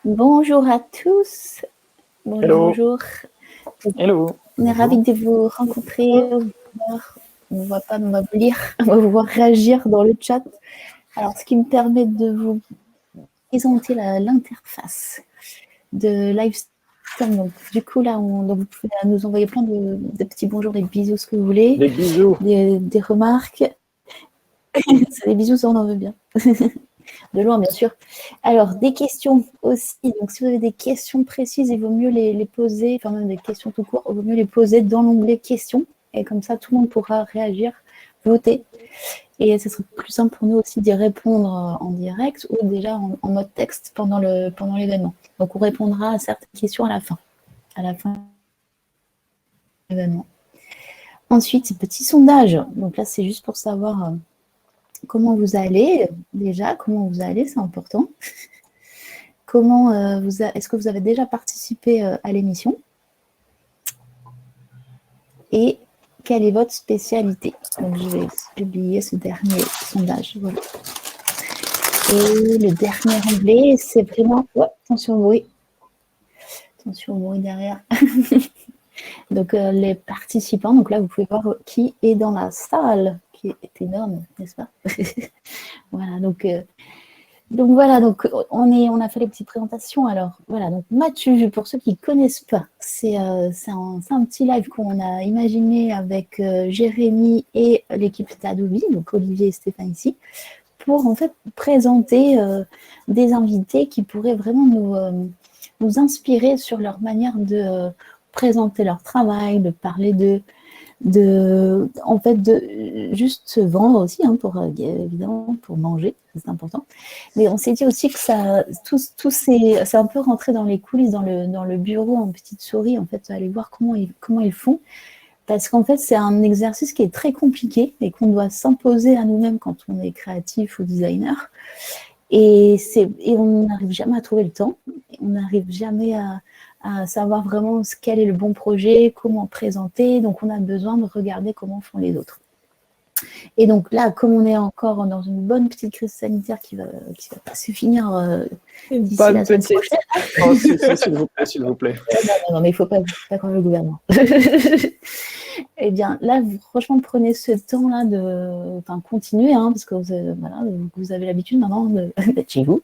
Bonjour à tous. Bonjour, Hello. bonjour. Hello. On est ravis de vous rencontrer. On va pas me lire, on va vous voir réagir dans le chat. Alors, ce qui me permet de vous présenter l'interface de Livestream. Donc, du coup, là, donc vous pouvez nous envoyer plein de petits bonjours, des bisous, ce que vous voulez. Des bisous. Des remarques. C'est des bisous, ça, on en veut bien. De loin, bien sûr. Alors, des questions aussi. Donc, si vous avez des questions précises, il vaut mieux les poser, enfin même des questions tout court, il vaut mieux les poser dans l'onglet questions. Et comme ça, tout le monde pourra réagir, voter. Et ce serait plus simple pour nous aussi d'y répondre en direct ou déjà en mode texte pendant l'événement. Donc, on répondra à certaines questions à la fin de l'événement. Ensuite, petit sondage. Donc là, c'est juste pour savoir comment vous allez. Déjà, comment vous allez, c'est important. Est-ce que vous avez déjà participé à l'émission? Et quelle est votre spécialité? Donc, je vais publier ce dernier sondage. Voilà. Et le dernier onglet, c'est vraiment... Oh, attention au bruit. Attention au bruit derrière. Donc, les participants. Donc là, vous pouvez voir qui est dans la salle, qui est énorme, n'est-ce pas? Voilà, donc voilà, donc on a fait les petites présentations. Alors voilà, donc Mathieu, pour ceux qui ne connaissent pas, c'est un petit live qu'on a imaginé avec Jérémy et l'équipe d'Adobe, donc Olivier et Stéphane ici, pour en fait présenter des invités qui pourraient vraiment nous inspirer sur leur manière de présenter leur travail, de parler de juste se vendre aussi, hein, évidemment, pour manger, c'est important. Mais on s'est dit aussi que c'est un peu rentré dans les coulisses, dans le bureau en petite souris, en fait, aller voir comment ils font. Parce qu'en fait, c'est un exercice qui est très compliqué et qu'on doit s'imposer à nous-mêmes quand on est créatif ou designer. Et on n'arrive jamais à trouver le temps. On n'arrive jamais à savoir vraiment quel est le bon projet, comment présenter. Donc, on a besoin de regarder comment font les autres. Et donc là, comme on est encore dans une bonne petite crise sanitaire qui va pas se finir d'ici la semaine prochaine. Oh, s'il vous plaît. Non, mais il ne faut pas croire le gouvernement. Eh bien, là, franchement, prenez ce temps-là continuez, hein, parce que vous avez l'habitude maintenant d'être chez vous.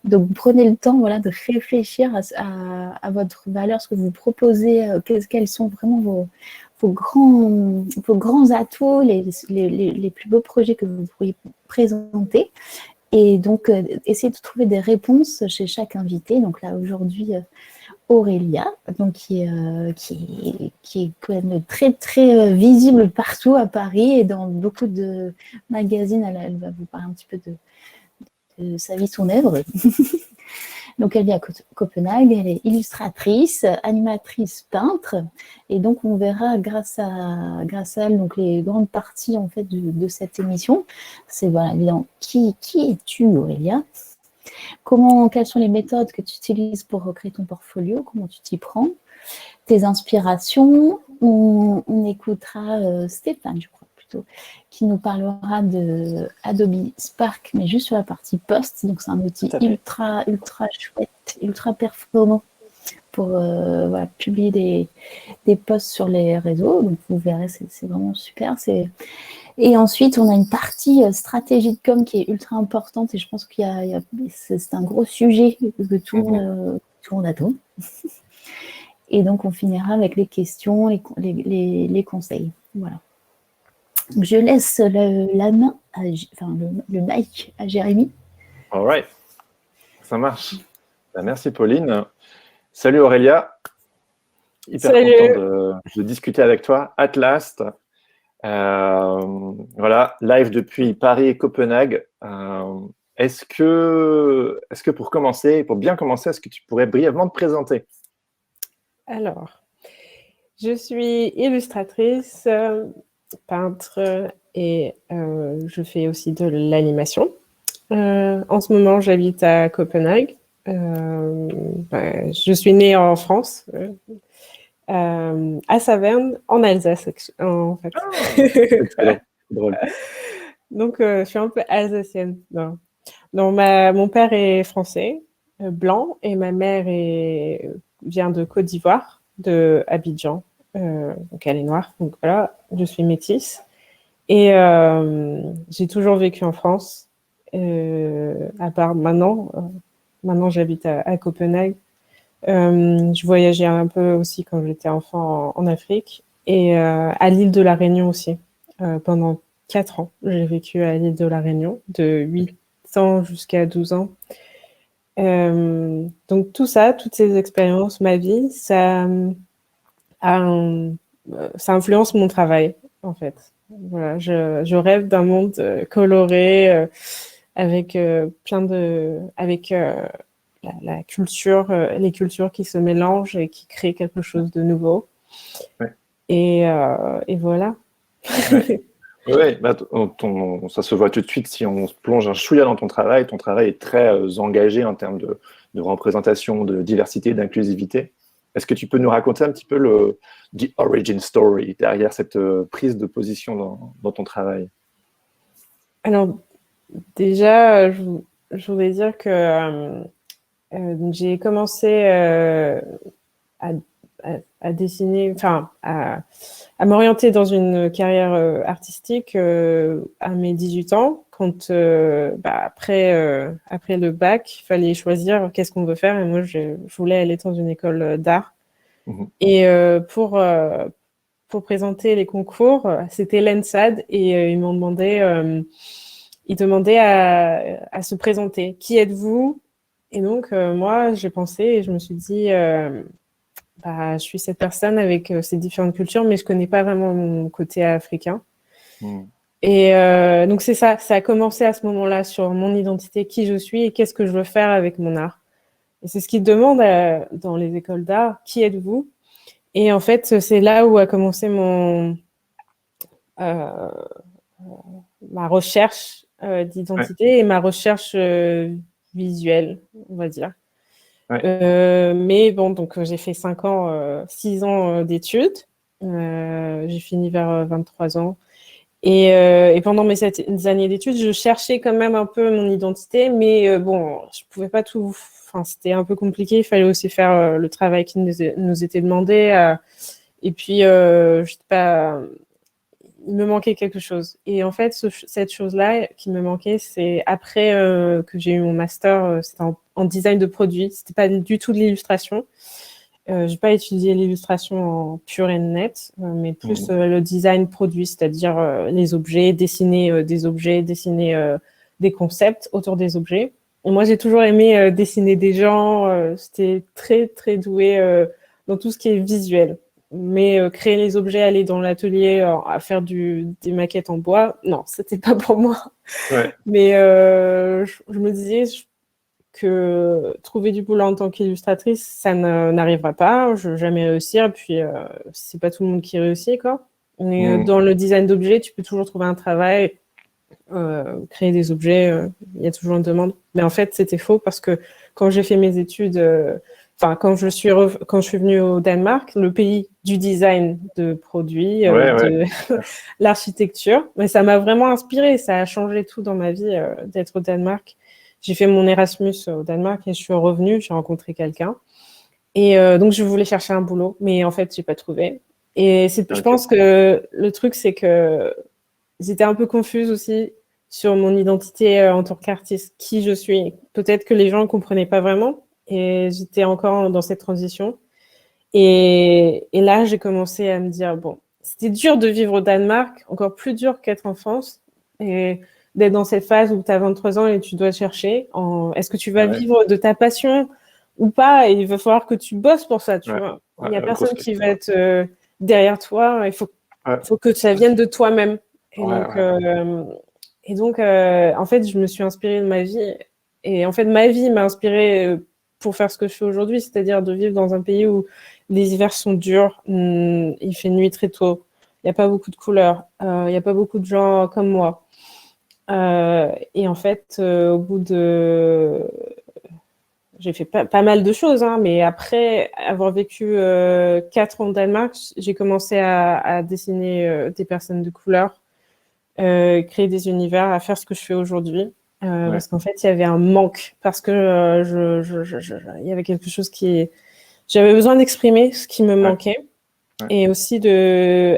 Donc, prenez le temps, voilà, de réfléchir à votre valeur, ce que vous proposez, quels sont vraiment vos grands atouts, les plus beaux projets que vous pourriez présenter. Et donc, essayez de trouver des réponses chez chaque invité. Donc là, aujourd'hui, Aurélia, donc qui est quand même très, très visible partout à Paris et dans beaucoup de magazines. Elle va vous parler un petit peu de sa vie, son œuvre. Donc, elle vit à Copenhague, elle est illustratrice, animatrice, peintre, et donc on verra grâce à elle donc les grandes parties en fait de cette émission. C'est voilà, évidemment qui es-tu, Aurélia? Quelles sont les méthodes que tu utilises pour recréer ton portfolio? Comment tu t'y prends? Tes inspirations? On écoutera Stéphane, je crois plutôt, qui nous parlera de Adobe Spark, mais juste sur la partie post. Donc, c'est un outil ultra chouette, ultra performant pour publier des posts sur les réseaux. Donc, vous verrez, c'est vraiment super. Et ensuite, on a une partie stratégie de com qui est ultra importante et je pense qu'il c'est un gros sujet que tout le monde attend. Et donc, on finira avec les questions, les conseils. Voilà. Donc, je laisse la main, le mic à Jérémy. All right. Ça marche. Merci, Pauline. Salut, Aurélia. Hyper content de discuter avec toi. At last. Voilà, live depuis Paris et Copenhague. Est-ce que pour bien commencer, est-ce que tu pourrais brièvement te présenter? Alors, je suis illustratrice, peintre et je fais aussi de l'animation. En ce moment, j'habite à Copenhague. Je suis née en France, à Saverne, en Alsace, en fait. Excellent, drôle. Donc, je suis un peu alsacienne. Non, mon père est français blanc et ma mère vient de Côte d'Ivoire, de Abidjan. Donc elle est noire, donc voilà, je suis métisse. Et j'ai toujours vécu en France, à part maintenant. Maintenant, j'habite à Copenhague. Je voyageais un peu aussi quand j'étais enfant en Afrique et à l'île de la Réunion aussi. Pendant 4 ans, j'ai vécu à l'île de la Réunion, de 8 ans jusqu'à 12 ans. Donc tout ça, toutes ces expériences, ma vie, ça influence mon travail, en fait. Voilà, je rêve d'un monde coloré, avec avec la culture, les cultures qui se mélangent et qui créent quelque chose de nouveau. Ouais. Et voilà. Ouais. Oui, bah, ça se voit tout de suite si on se plonge un chouïa dans ton travail. Ton travail est très engagé en termes de représentation, de diversité, d'inclusivité. Est-ce que tu peux nous raconter un petit peu the origin story derrière cette prise de position dans ton travail? Alors, déjà, je voudrais dire que j'ai commencé à dessiner, enfin, à m'orienter dans une carrière artistique à mes 18 ans, quand après le bac, il fallait choisir qu'est-ce qu'on veut faire. Et moi, je voulais aller dans une école d'art. Et pour présenter les concours, c'était l'ENSAD et ils demandaient à se présenter. Qui êtes-vous? Et donc, moi, j'ai pensé et je me suis dit, je suis cette personne avec ces différentes cultures, mais je connais pas vraiment mon côté africain. Et donc, c'est ça a commencé à ce moment-là sur mon identité, qui je suis et qu'est-ce que je veux faire avec mon art. Et c'est ce qu'ils demandent dans les écoles d'art, qui êtes-vous? Et en fait, c'est là où a commencé ma recherche d'identité et ma recherche visuelle, on va dire. Ouais. Mais bon, donc j'ai fait 6 ans d'études. J'ai fini vers 23 ans. Et pendant mes années d'études, je cherchais quand même un peu mon identité, mais bon, je pouvais pas tout. Enfin, c'était un peu compliqué. Il fallait aussi faire le travail qui nous était demandé. Et puis, je sais pas, il me manquait quelque chose. Et en fait, cette chose-là qui me manquait, c'est après que j'ai eu mon master, c'était en design de produits. C'était pas du tout de l'illustration. J'ai pas étudié l'illustration en pure et net, mais plus le design produit, c'est-à-dire les objets, dessiner des objets, dessiner des concepts autour des objets. Et moi, j'ai toujours aimé dessiner des gens. J'étais très, très douée dans tout ce qui est visuel. Mais créer les objets, aller dans l'atelier à faire des maquettes en bois, non, c'était pas pour moi. Ouais. Mais je me disais que trouver du boulot en tant qu'illustratrice, ça n'arrivera pas, je vais jamais réussir. Puis c'est pas tout le monde qui réussit, quoi. Mais dans le design d'objets, tu peux toujours trouver un travail, créer des objets, il y a toujours une demande. Mais en fait, c'était faux parce que quand j'ai fait mes études, quand je suis venue au Danemark, le pays du design de produits, de l'architecture, mais ça m'a vraiment inspirée, ça a changé tout dans ma vie d'être au Danemark. J'ai fait mon Erasmus au Danemark et je suis revenue, j'ai rencontré quelqu'un. Et donc, je voulais chercher un boulot, mais en fait, j'ai pas trouvé. Et je pense que le truc, c'est que j'étais un peu confuse aussi sur mon identité en tant qu'artiste, qui je suis. Peut-être que les gens ne comprenaient pas vraiment et j'étais encore dans cette transition. Et là, j'ai commencé à me dire, bon, c'était dur de vivre au Danemark, encore plus dur qu'être en France. Et d'être dans cette phase où tu as 23 ans et tu dois chercher est-ce que tu vas vivre de ta passion ou pas, et il va falloir que tu bosses pour ça, tu vois. Il n'y a personne qui va être derrière toi, il faut que ça vienne de toi-même. Et donc, en fait, je me suis inspirée de ma vie, et en fait, ma vie m'a inspirée pour faire ce que je fais aujourd'hui, c'est-à-dire de vivre dans un pays où les hivers sont durs, il fait nuit très tôt, il n'y a pas beaucoup de couleurs, il n'y a pas beaucoup de gens comme moi. Et en fait, au bout de... J'ai fait pas mal de choses, hein, mais après avoir vécu 4 ans au Danemark, j'ai commencé à dessiner des personnes de couleur, créer des univers, à faire ce que je fais aujourd'hui. parce qu'en fait, il y avait un manque, parce que il y avait quelque chose j'avais besoin d'exprimer ce qui me manquait. Ouais. Et aussi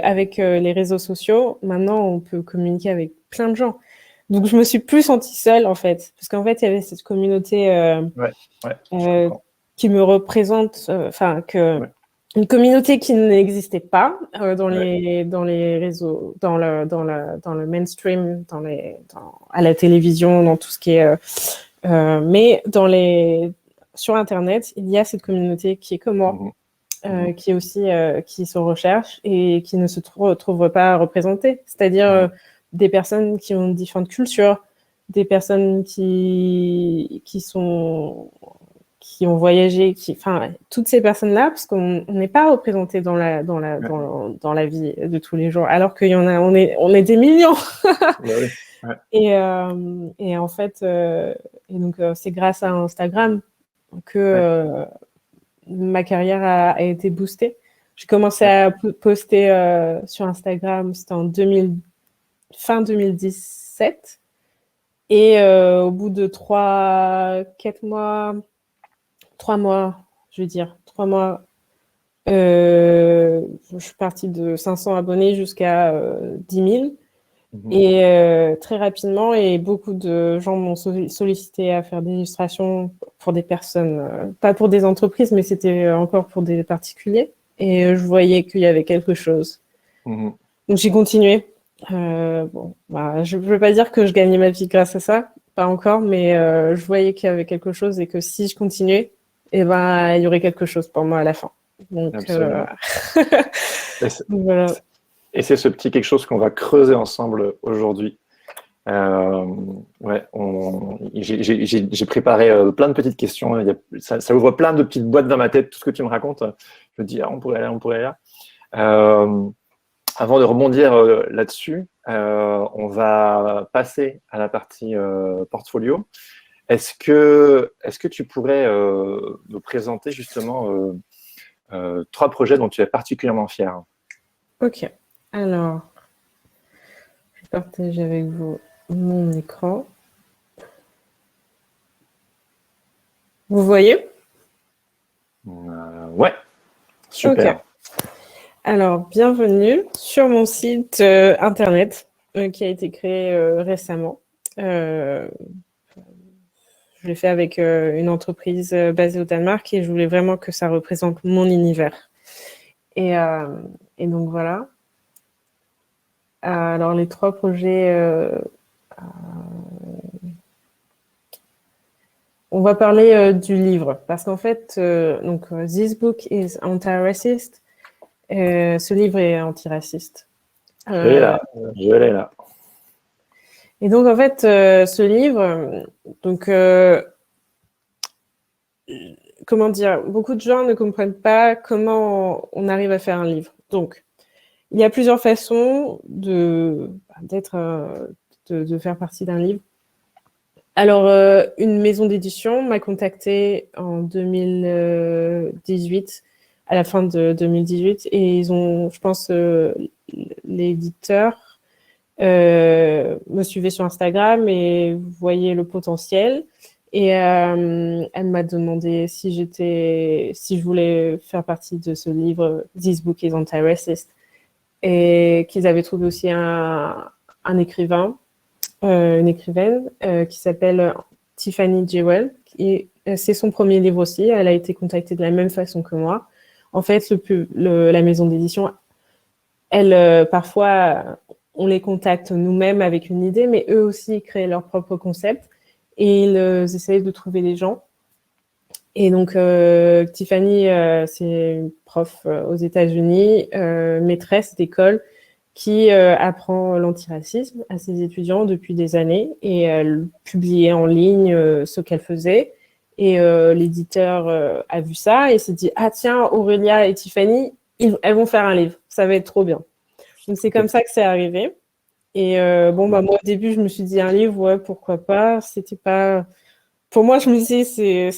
avec les réseaux sociaux, maintenant, on peut communiquer avec plein de gens. Donc, je me suis plus sentie seule, en fait, parce qu'en fait, il y avait cette communauté qui me représente, une communauté qui n'existait pas dans les réseaux, dans le mainstream, à la télévision, dans tout ce qui est. Mais sur Internet, il y a cette communauté qui est comme moi, qui est aussi qui se recherche et qui ne se trouve pas représentée. C'est-à-dire des personnes qui ont différentes cultures, des personnes qui ont voyagé, toutes ces personnes-là, parce qu'on n'est pas représenté dans la vie de tous les jours, alors qu'il y en a, on est des millions. Et en fait, donc c'est grâce à Instagram que ma carrière a été boostée. J'ai commencé à poster sur Instagram, c'était fin 2017. Et au bout de 3 mois, je veux dire, 3 mois, je suis partie de 500 abonnés jusqu'à 10 000. Et très rapidement, et beaucoup de gens m'ont sollicité à faire des illustrations pour des personnes, pas pour des entreprises, mais c'était encore pour des particuliers. Et je voyais qu'il y avait quelque chose. Donc j'ai continué. Je ne veux pas dire que je gagnais ma vie grâce à ça, pas encore, mais je voyais qu'il y avait quelque chose et que si je continuais, il y aurait quelque chose pour moi à la fin. Donc, voilà. Et c'est ce petit quelque chose qu'on va creuser ensemble aujourd'hui. J'ai préparé plein de petites questions. Ça ouvre plein de petites boîtes dans ma tête, tout ce que tu me racontes. Je me dis, on pourrait aller là. Avant de rebondir là-dessus, on va passer à la partie portfolio. Est-ce que tu pourrais nous présenter justement 3 projets dont tu es particulièrement fier? Ok. Alors, je vais partager avec vous mon écran. Vous voyez? Ouais, super. Okay. Alors, bienvenue sur mon site internet qui a été créé récemment. Je l'ai fait avec une entreprise basée au Danemark et je voulais vraiment que ça représente mon univers. Et donc, voilà. Alors, les 3 projets... on va parler du livre, parce qu'en fait, This Book is Anti-Racist. Ce livre est antiraciste. Je l'ai là. Et donc, en fait, ce livre, comment dire, beaucoup de gens ne comprennent pas comment on arrive à faire un livre. Donc, il y a plusieurs façons de faire partie d'un livre. Alors, une maison d'édition m'a contactée en 2018, à la fin de 2018, et ils ont, je pense, l'éditeur me suivait sur Instagram et voyait le potentiel. Et elle m'a demandé si je voulais faire partie de ce livre, This Book is Anti-Racist, et qu'ils avaient trouvé aussi un écrivain, une écrivaine qui s'appelle Tiffany Jewell. C'est son premier livre aussi. Elle a été contactée de la même façon que moi. En fait, la maison d'édition, parfois, on les contacte nous-mêmes avec une idée, mais eux aussi créent leur propre concept et ils essayent de trouver des gens. Et donc, Tiffany, c'est une prof aux États-Unis, maîtresse d'école, qui apprend l'antiracisme à ses étudiants depuis des années et elle publiait en ligne ce qu'elle faisait. Et l'éditeur a vu ça et s'est dit « Ah tiens, Aurélia et Tiffany, elles vont faire un livre, ça va être trop bien ». Donc c'est comme ça que c'est arrivé. Et moi au début, je me suis dit un livre, ouais, pourquoi pas. C'était pas... Pour moi, je me disais,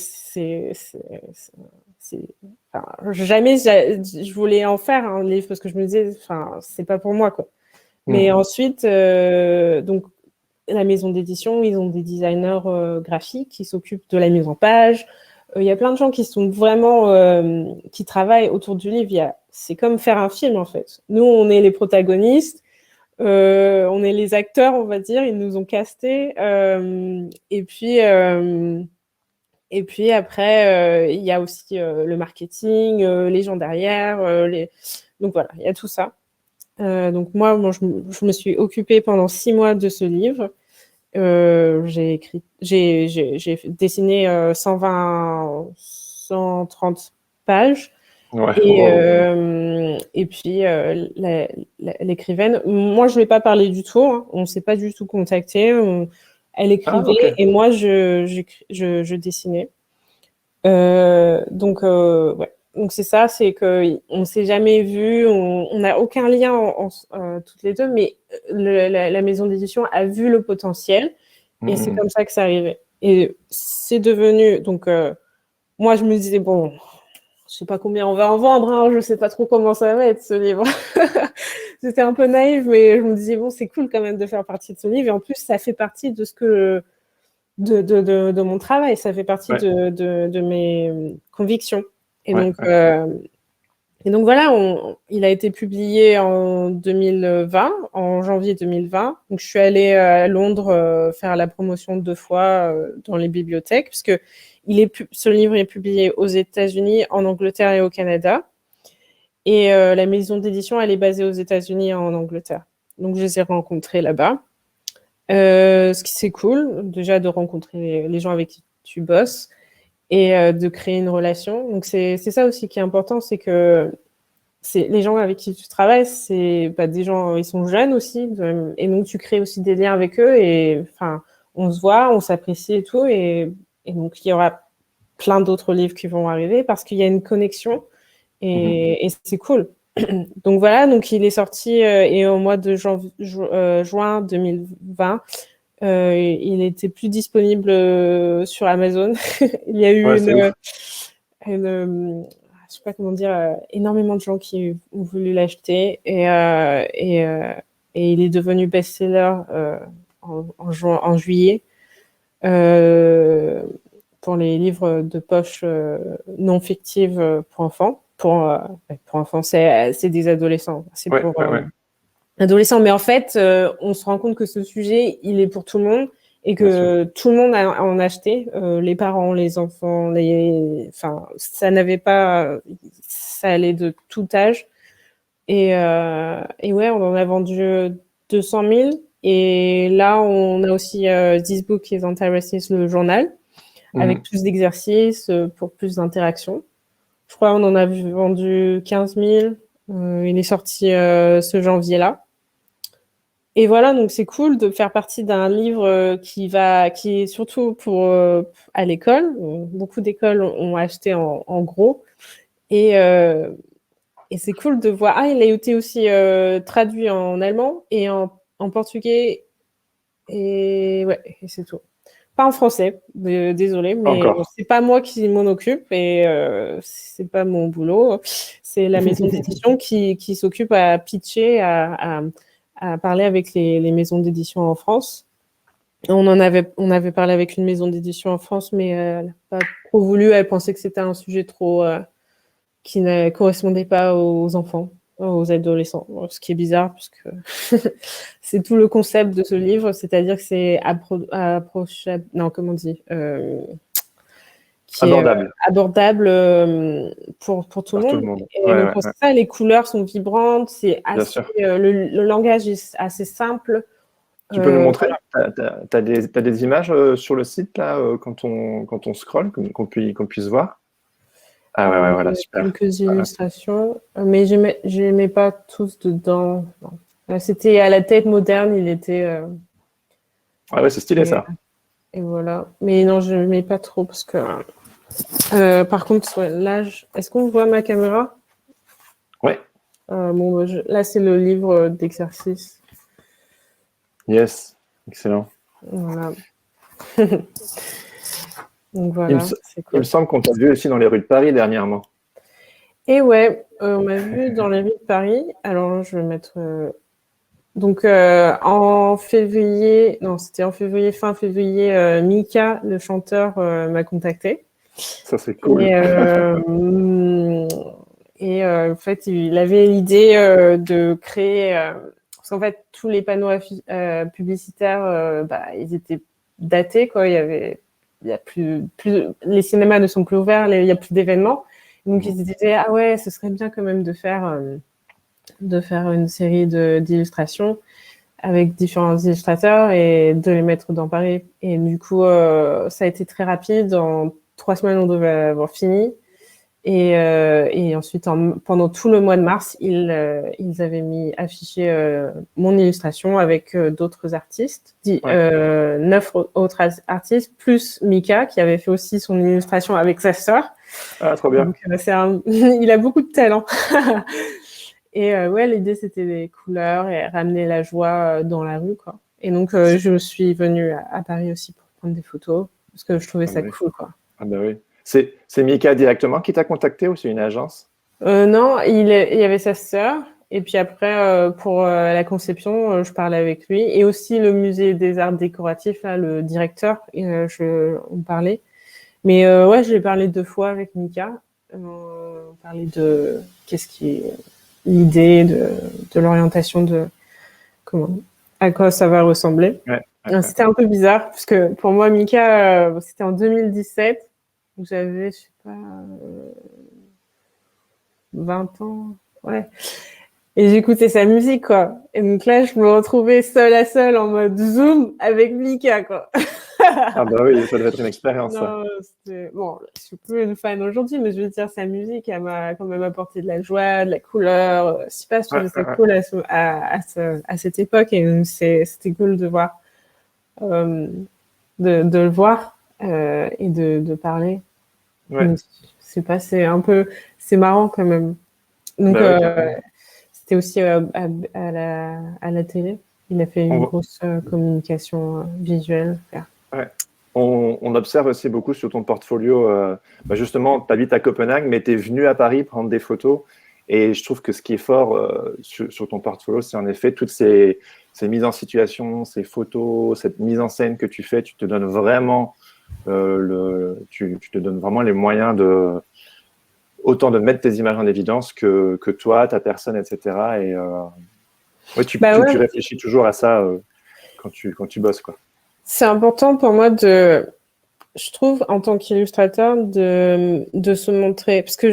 jamais je voulais en faire un livre parce que je me disais, c'est pas pour moi, quoi. Mais ensuite, donc, la maison d'édition, ils ont des designers graphiques qui s'occupent de la mise en page. Il y a plein de gens qui sont vraiment qui travaillent autour du livre. C'est comme faire un film en fait. Nous, on est les protagonistes, on est les acteurs, on va dire. Ils nous ont castés. Et puis après, il y a aussi le marketing, les gens derrière. Donc voilà, il y a tout ça. Donc moi, je me suis occupée pendant 6 mois de ce livre. J'ai dessiné 130 pages. Ouais. Et puis l'écrivaine, moi je ne vais pas parler du tout, hein. On ne s'est pas du tout contacté. Elle écrivait et moi je dessinais. Donc ouais. Donc c'est ça, c'est qu'on ne s'est jamais vu, on n'a aucun lien toutes les deux, mais la maison d'édition a vu le potentiel et c'est comme ça que c'est arrivé. Et c'est devenu, donc moi je me disais, bon, je sais pas combien on va en vendre, hein, je sais pas trop comment ça va être ce livre. C'était un peu naïf, mais je me disais, bon, c'est cool quand même de faire partie de ce livre et en plus ça fait partie de ce que de mon travail, ça fait partie de mes convictions. Et donc voilà, il a été publié en 2020, en janvier 2020. Donc je suis allée à Londres faire la promotion 2 fois dans les bibliothèques, parce que ce livre est publié aux États-Unis, en Angleterre et au Canada. Et la maison d'édition, elle est basée aux États-Unis et en Angleterre. Donc je les ai rencontrés là-bas. Ce qui c'est cool, déjà de rencontrer les gens avec qui tu bosses et de créer une relation. Donc c'est ça aussi qui est important, c'est que les gens avec qui tu travailles, c'est des gens, ils sont jeunes aussi, et donc tu crées aussi des liens avec eux et enfin on se voit, on s'apprécie et tout, et donc il y aura plein d'autres livres qui vont arriver parce qu'il y a une connexion et c'est cool. Donc voilà, donc il est sorti et au mois de juin 2020, il était plus disponible sur Amazon. Il y a eu je sais pas comment dire, énormément de gens qui ont voulu l'acheter et il est devenu best-seller en juillet pour les livres de poche non fictifs pour enfants. Pour enfants, c'est des adolescents. C'est pour adolescents. Mais en fait, on se rend compte que ce sujet, il est pour tout le monde et que tout le monde en a acheté. Les parents, les enfants, enfin, ça n'avait pas... Ça allait de tout âge. Et ouais, on en a vendu 200 000. Et là, on a aussi This Book is Anti-Racist, le journal, avec plus d'exercices pour plus d'interactions. Je crois qu'on en a vendu 15 000. Il est sorti ce janvier-là. Et voilà, donc c'est cool de faire partie d'un livre qui est surtout pour à l'école. Beaucoup d'écoles ont acheté en gros. Et c'est cool de voir. Il a été aussi traduit en allemand et en portugais. Et ouais, et c'est tout. Pas en français, désolé, mais c'est pas moi qui m'en occupe et c'est pas mon boulot. C'est la maison d'édition qui s'occupe à pitcher, à parler avec les maisons d'édition en France. On avait parlé avec une maison d'édition en France, mais elle n'a pas trop voulu. Elle pensait que c'était un sujet trop qui ne correspondait pas aux enfants, aux adolescents. Ce qui est bizarre, parce que c'est tout le concept de ce livre, c'est-à-dire que c'est approchable. Non, comment on dit abordable. Abordable pour tout le monde. Et donc, pour ça, les couleurs sont vibrantes, c'est assez, le langage est assez simple. Tu peux nous montrer, tu as des images sur le site là, quand on scrolle, qu'on puisse voir. Ah ouais, voilà, super. Quelques illustrations, mais je ne mets pas tous dedans. Non. C'était à la tête moderne, il était... Ah ouais, c'est stylé ça. Et voilà. Mais non, je ne mets pas trop parce que... par contre, l'âge... Est-ce qu'on voit ma caméra? Ouais. Bon, là, c'est le livre d'exercice. Yes, excellent. Voilà. Donc voilà, c'est cool. Il me semble qu'on t'a vu aussi dans les rues de Paris dernièrement. Et ouais, on m'a vu dans les rues de Paris. Alors, je vais mettre Donc, en février, non, c'était en février, fin février, Mika, le chanteur, m'a contacté. Ça, c'est cool. Et en fait, il avait l'idée de créer... parce qu'en fait, tous les panneaux publicitaires, ils étaient datés, quoi. Il y a plus, les cinémas ne sont plus ouverts, il n'y a plus d'événements. Donc, ils se disaient, ah ouais, ce serait bien quand même de faire une série d'illustrations avec différents illustrateurs et de les mettre dans Paris. Et du coup, ça a été très rapide. En 3 semaines, on devait avoir fini. Et ensuite, pendant tout le mois de mars, ils avaient affiché mon illustration avec d'autres artistes, 9 autres artistes, plus Mika, qui avait fait aussi son illustration avec sa sœur. Ah, trop bien. Donc, il a beaucoup de talent. Et l'idée, c'était les couleurs et ramener la joie dans la rue, quoi. Et donc, je suis venue à Paris aussi pour prendre des photos, parce que je trouvais ça cool, quoi. Ah bah oui. C'est Mika directement qui t'a contacté ou c'est une agence? Non, il y avait sa sœur. Et puis après, pour la conception, je parlais avec lui. Et aussi le musée des arts décoratifs, là, le directeur, on parlait. Mais je l'ai parlé 2 fois avec Mika. On parlait de l'idée de l'orientation à quoi ça va ressembler. C'était un peu bizarre, parce que pour moi, Mika, c'était en 2017. Donc j'avais, je sais pas, 20 ans. Ouais. Et j'écoutais sa musique, quoi. Et donc là, je me retrouvais seule à seule en mode Zoom avec Mika, quoi. Ah bah oui, ça devait être une expérience. Non, bon, je suis plus une fan aujourd'hui, mais je veux dire, sa musique, elle m'a quand même apporté de la joie, de la couleur. Je sais pas, je trouvais ça cool à cette époque, et c'était cool de voir, de le voir et de parler. Ouais. C'est marrant quand même. Donc, c'était aussi à la télé. Il a fait une grosse communication visuelle. Ouais. On observe aussi beaucoup sur ton portfolio, justement, tu habites à Copenhague, mais tu es venu à Paris prendre des photos. Et je trouve que ce qui est fort sur ton portfolio, c'est en effet toutes ces mises en situation, ces photos, cette mise en scène que tu fais. Tu te donnes vraiment, tu te donnes vraiment les moyens autant de mettre tes images en évidence que toi, ta personne, etc. Et tu réfléchis toujours à ça quand tu bosses, quoi. C'est important pour moi je trouve, en tant qu'illustrateur, de se montrer, parce que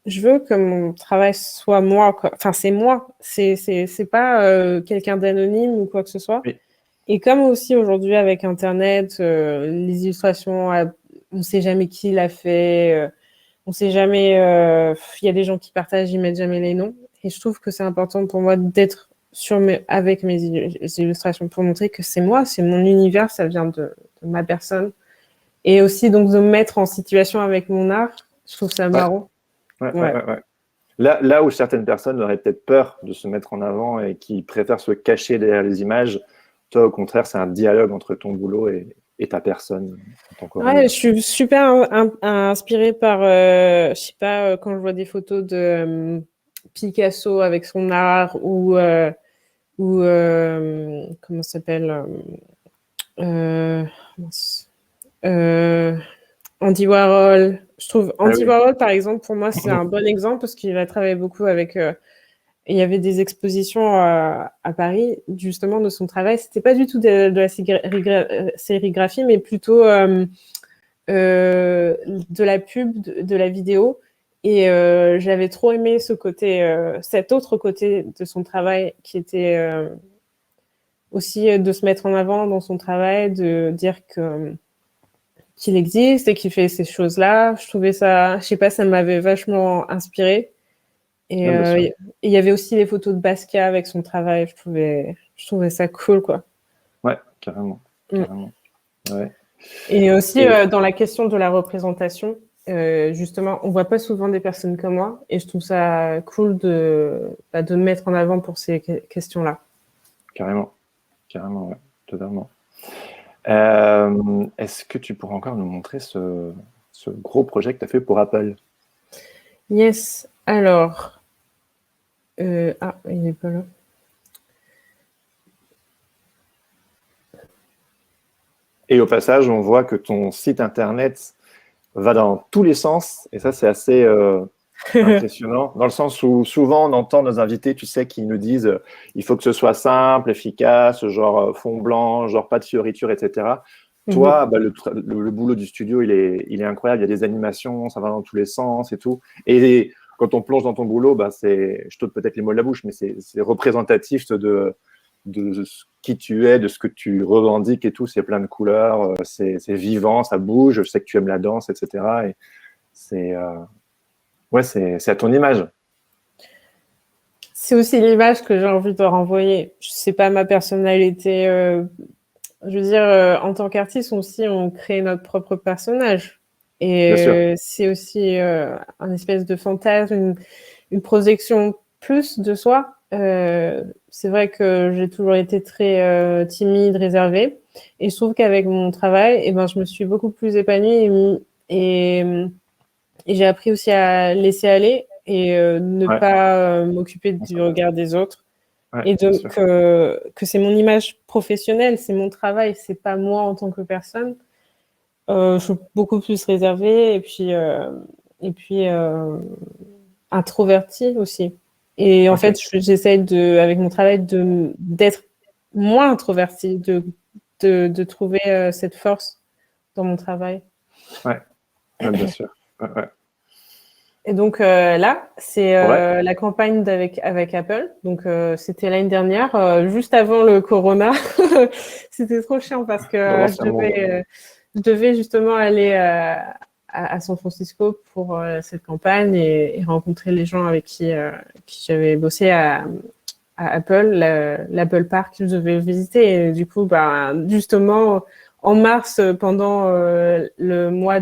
je veux que mon travail soit moi, quoi. Enfin, c'est moi, c'est pas quelqu'un d'anonyme ou quoi que ce soit. Oui. Et comme aussi aujourd'hui avec Internet, les illustrations, on ne sait jamais qui l'a fait, on sait jamais, il y a des gens qui partagent, ils mettent jamais les noms. Et je trouve que c'est important pour moi d'être avec mes illustrations pour montrer que c'est moi, c'est mon univers, ça vient de ma personne. Et aussi donc de me mettre en situation avec mon art, je trouve ça marrant. Ouais. Là où certaines personnes auraient peut-être peur de se mettre en avant et qui préfèrent se cacher derrière les images, toi au contraire, c'est un dialogue entre ton boulot et ta personne. Je suis super inspirée par, je sais pas, quand je vois des photos de Picasso avec son art ou comment ça s'appelle Andy Warhol. Je trouve Andy Warhol, par exemple, pour moi, c'est un bon exemple parce qu'il a travaillé beaucoup avec... il y avait des expositions à Paris, justement, de son travail. C'était pas du tout de la sérigraphie, mais plutôt de la pub, de la vidéo. Et j'avais trop aimé cet autre côté de son travail qui était aussi de se mettre en avant dans son travail, de dire qu'il existe et qu'il fait ces choses-là. Je trouvais ça, je sais pas, ça m'avait vachement inspirée. Et il y avait aussi les photos de Basquiat avec son travail. Je trouvais ça cool, quoi. Ouais, carrément. Ouais. Et aussi, dans la question de la représentation, justement, on voit pas souvent des personnes comme moi, et je trouve ça cool de me mettre en avant pour ces questions-là. Carrément, ouais, totalement. Est-ce que tu pourrais encore nous montrer ce gros projet que tu as fait pour Apple? Yes. Alors, il n'est pas là. Et au passage, on voit que ton site internet va dans tous les sens. Et ça, c'est assez impressionnant. Dans le sens où souvent, on entend nos invités, tu sais, qui nous disent il faut que ce soit simple, efficace, genre fond blanc, genre pas de fioriture, etc. Toi, bah, le boulot du studio, il est incroyable. Il y a des animations, ça va dans tous les sens et tout. Et quand on plonge dans ton boulot, bah, je t'ôte peut-être les mots de la bouche, mais c'est représentatif de qui tu es, de ce que tu revendiques et tout. C'est plein de couleurs, c'est vivant, ça bouge. Je sais que tu aimes la danse, etc. Et c'est à ton image. C'est aussi l'image que j'ai envie de renvoyer. C'est pas ma personnalité. Je veux dire, en tant qu'artiste, aussi, on crée notre propre personnage. Et c'est aussi un espèce de fantasme, une projection plus de soi. C'est vrai que j'ai toujours été très timide, réservée. Et je trouve qu'avec mon travail, eh ben, je me suis beaucoup plus épanouie et j'ai appris aussi à laisser aller et ne pas m'occuper du regard des autres. Et donc, que c'est mon image professionnelle, c'est mon travail, c'est pas moi en tant que personne. Je suis beaucoup plus réservée et puis introvertie aussi. Et en fait, j'essaie avec mon travail d'être moins introvertie, de trouver cette force dans mon travail. Ouais, bien sûr. Et donc là, c'est la campagne avec Apple. Donc c'était l'année dernière, juste avant le Corona. C'était trop chiant parce que je devais justement aller à San Francisco pour cette campagne et rencontrer les gens avec qui j'avais bossé à Apple, l'Apple Park que je devais visiter. Et du coup, justement, en mars, pendant le mois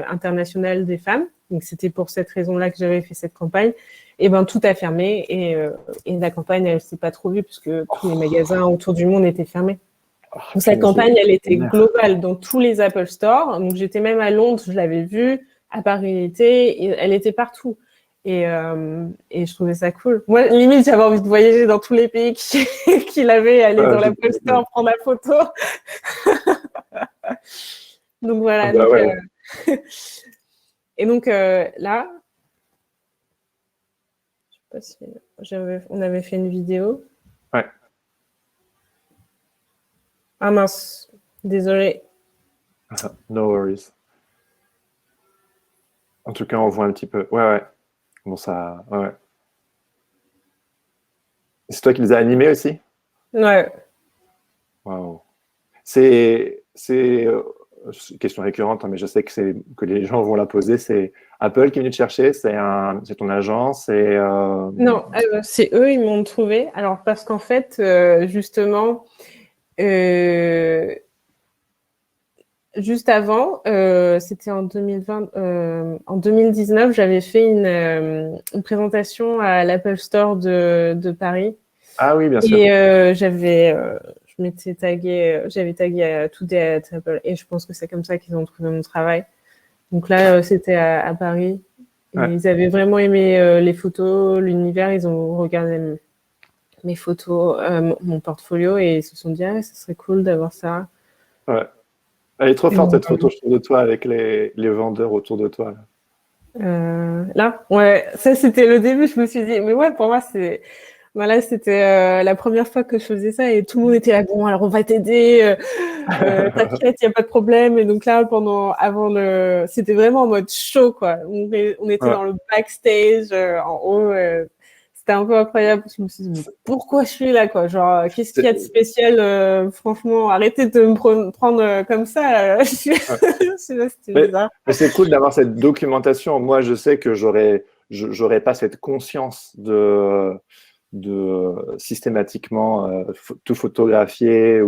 international des femmes, donc c'était pour cette raison-là que j'avais fait cette campagne, et tout a fermé et la campagne, elle s'est pas trop vue puisque tous les magasins autour du monde étaient fermés. Donc cette campagne, elle était globale dans tous les Apple Store. Donc j'étais même à Londres, je l'avais vue, à Paris, elle était partout. Et je trouvais ça cool. Moi, limite, j'avais envie de voyager dans tous les pays qu'il avait, aller dans l'Apple Store, prendre la photo. Donc voilà. Et donc là, je sais pas si on avait fait une vidéo. Ouais. Ah mince, désolé. No worries. En tout cas, on voit un petit peu. Ouais. Bon, ça. Ouais. C'est toi qui les as animés aussi? Ouais. Waouh. C'est une question récurrente, hein, mais je sais que les gens vont la poser. C'est Apple qui est venu te chercher? C'est ton agence? Non, c'est eux, ils m'ont trouvé. Alors, parce qu'en fait, justement, juste avant, c'était en 2020, en 2019, j'avais fait une présentation à l'Apple Store de Paris. Ah oui, bien sûr. Et j'avais tagué Today at Apple, et je pense que c'est comme ça qu'ils ont trouvé mon travail. Donc là, c'était à Paris. Et ils avaient vraiment aimé les photos, l'univers. Ils ont regardé mes photos, mon portfolio, et ils se sont dit, ah, ce serait cool d'avoir ça. Ouais. Elle est trop forte, cette photo, je trouve, de toi avec les vendeurs autour de toi. Là, ouais, ça c'était le début. Je me suis dit, mais ouais, pour moi, là, c'était la première fois que je faisais ça et tout le monde était là, bon, alors on va t'aider, t'inquiète, il n'y a pas de problème. Et donc là, c'était vraiment en mode show, quoi. On était dans le backstage, en haut. C'était un peu incroyable. Je me suis dit, mais pourquoi je suis là, quoi? Genre, qu'est-ce qu'il y a de spécial? Franchement, arrêtez de me prendre comme ça. C'était bizarre. Mais c'est cool d'avoir cette documentation. Moi, je sais que j'aurais pas cette conscience de systématiquement tout photographier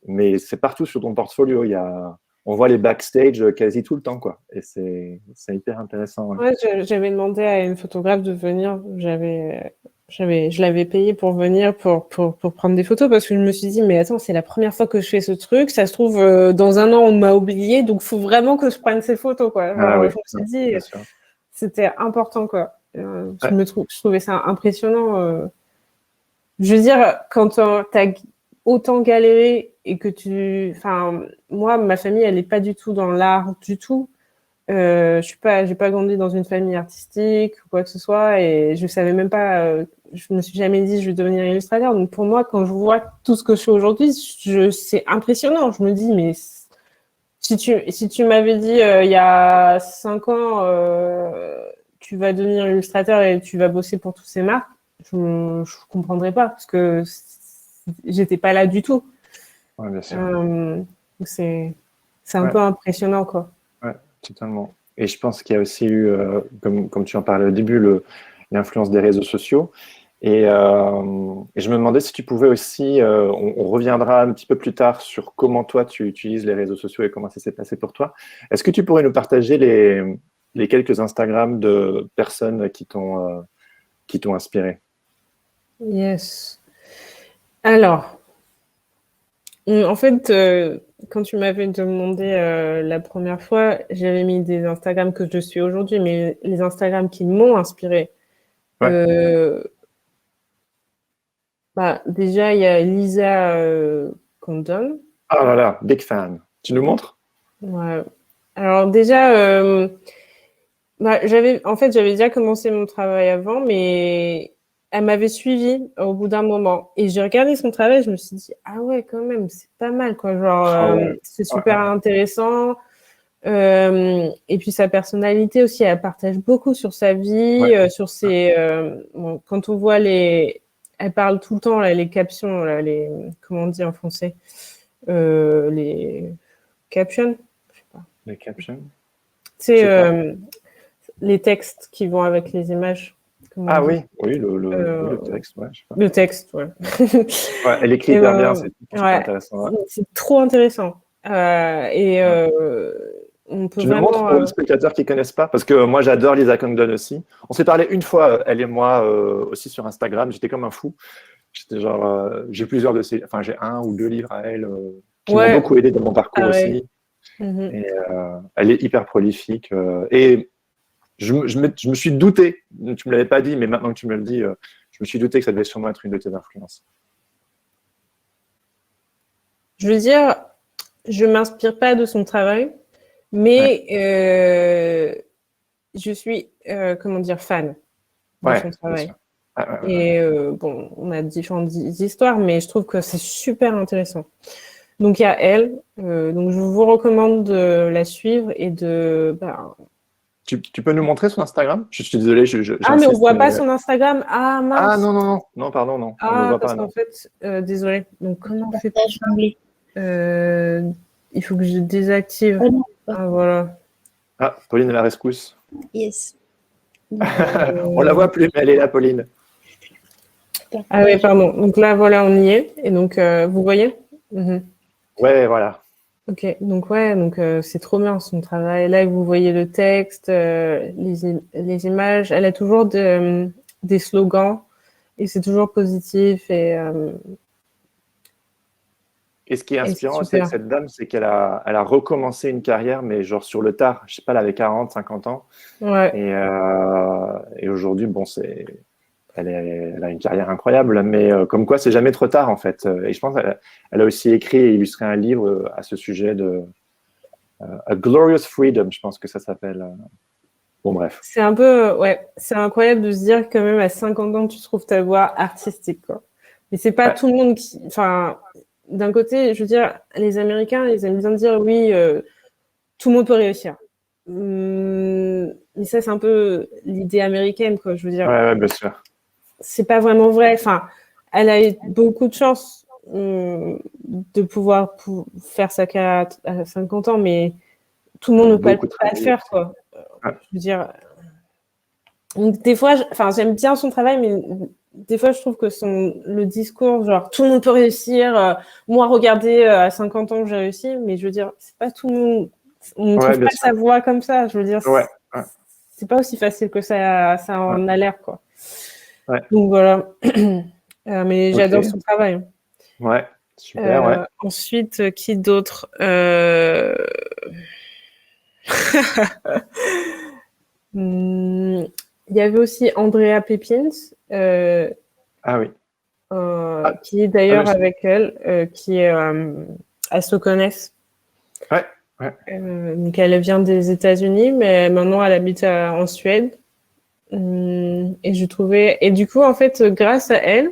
mais c'est partout sur ton portfolio. On voit les backstage quasi tout le temps, quoi. Et c'est hyper intéressant. Ouais, j'avais demandé à une photographe de venir. Je l'avais payé pour venir pour prendre des photos parce que je me suis dit, mais attends, c'est la première fois que je fais ce truc. Ça se trouve, dans un an, on m'a oublié. Donc, il faut vraiment que je prenne ces photos, quoi. Je me suis dit, c'était important, quoi. Je trouvais ça impressionnant. Je veux dire, quand tu as autant galéré et que enfin, moi, ma famille, elle n'est pas du tout dans l'art du tout. J'ai pas grandi dans une famille artistique ou quoi que ce soit, et je savais même pas, je me suis jamais dit je vais devenir illustrateur. Donc pour moi, quand je vois tout ce que je fais aujourd'hui, c'est impressionnant. Je me dis, mais si tu m'avais dit il y a 5 ans, tu vas devenir illustrateur et tu vas bosser pour tous ces marques, je comprendrais pas parce que j'étais pas là du tout. Ouais, bien sûr. C'est un peu impressionnant, quoi. Ouais, totalement. Et je pense qu'il y a aussi eu, comme tu en parlais au début, l'influence des réseaux sociaux. Et je me demandais si tu pouvais aussi, on reviendra un petit peu plus tard sur comment toi tu utilises les réseaux sociaux et comment ça s'est passé pour toi. Est-ce que tu pourrais nous partager les quelques Instagram de personnes qui t'ont inspiré? Yes. Alors, en fait, quand tu m'avais demandé la première fois, j'avais mis des Instagram que je suis aujourd'hui, mais les Instagram qui m'ont inspiré. Ouais. Déjà, il y a Lisa Condon. Ah là là, big fan. Tu nous montres? Ouais. Alors déjà, j'avais déjà commencé mon travail avant, mais elle m'avait suivi au bout d'un moment. Et j'ai regardé son travail, je me suis dit, ah ouais, quand même, c'est pas mal, quoi. Genre, Ah ouais. c'est super intéressant. Et puis sa personnalité aussi, elle partage beaucoup sur sa vie, sur ses. Quand on voit elle parle tout le temps là, les captions, là, comment on dit en français, les captions. Je sais pas. Les captions. C'est les textes qui vont avec les images. Ah oui, le texte, ouais. Je sais pas. Le texte, ouais. Ouais, elle écrit hyper bien, c'est super intéressant. Ouais. C'est trop intéressant. On peut tu nous montres pour les spectateurs qui ne connaissent pas, parce que moi j'adore Lisa Condon aussi. On s'est parlé une fois, elle et moi, aussi sur Instagram. J'étais comme un fou. J'étais genre, j'ai plusieurs de ses, enfin j'ai 1 ou 2 livres à elle qui m'ont beaucoup aidé dans mon parcours aussi. Et elle est hyper prolifique. Et je me suis douté, tu me l'avais pas dit, mais maintenant que tu me le dis, je me suis douté que ça devait sûrement être une de tes influences. Je veux dire, je m'inspire pas de son travail, mais je suis, comment dire, fan de son travail. Et bon, on a différentes histoires, mais je trouve que c'est super intéressant. Donc il y a elle, donc je vous recommande de la suivre et de. Tu peux nous montrer son Instagram? Je suis désolé, mais on voit pas son Instagram. Ah mince. Ah non, pardon, non. Ah, on ne voit parce pas. qu'en fait, désolé. Donc comment on fait Partage anglais. Il faut que je désactive. Ah voilà. Ah, Pauline est la rescousse. Yes. On la voit plus, mais elle est là, Pauline. Ah oui, pardon. Donc là, voilà, on y est. Et donc, vous voyez? Ouais, voilà. Ok, donc c'est trop bien son travail. Là, vous voyez le texte, les images. Elle a toujours des slogans et c'est toujours positif. Et ce qui est inspirant aussi avec cette dame, c'est qu'elle a recommencé une carrière, mais genre sur le tard. Je sais pas, elle avait 40, 50 ans. Ouais. Et aujourd'hui, bon, elle a une carrière incroyable, mais comme quoi, c'est jamais trop tard en fait. Et je pense qu'elle a aussi écrit et illustré un livre à ce sujet de A Glorious Freedom, je pense que ça s'appelle. Bon, bref. C'est un peu, c'est incroyable de se dire que même à 50 ans, tu trouves ta voie artistique, quoi. Mais c'est pas tout le monde qui. Enfin, d'un côté, je veux dire, les Américains, ils aiment bien dire oui, tout le monde peut réussir. Mais ça, c'est un peu l'idée américaine, quoi. Je veux dire. Ouais, bien sûr. C'est pas vraiment vrai. Enfin, elle a eu beaucoup de chance de pouvoir faire sa carrière à 50 ans, mais tout le monde ne peut pas le faire, quoi. Je veux dire. Donc, des fois, j'aime bien son travail, mais des fois, je trouve que le discours, genre, tout le monde peut réussir. Moi, regardez, à 50 ans, j'ai réussi, mais je veux dire, c'est pas tout le monde. On ne trouve pas sa voix comme ça. Je veux dire, c'est pas aussi facile que ça en a l'air, quoi. Ouais. Donc voilà. Mais j'adore son travail. Ouais, super, Ensuite, qui d'autre Il y avait aussi Andrea Pepins. Ah oui. qui est d'ailleurs oui. avec elle, elles se connaissent. Ouais. Donc elle vient des États-Unis, mais maintenant elle habite en Suède. Et je trouvais, et du coup, en fait, grâce à elle,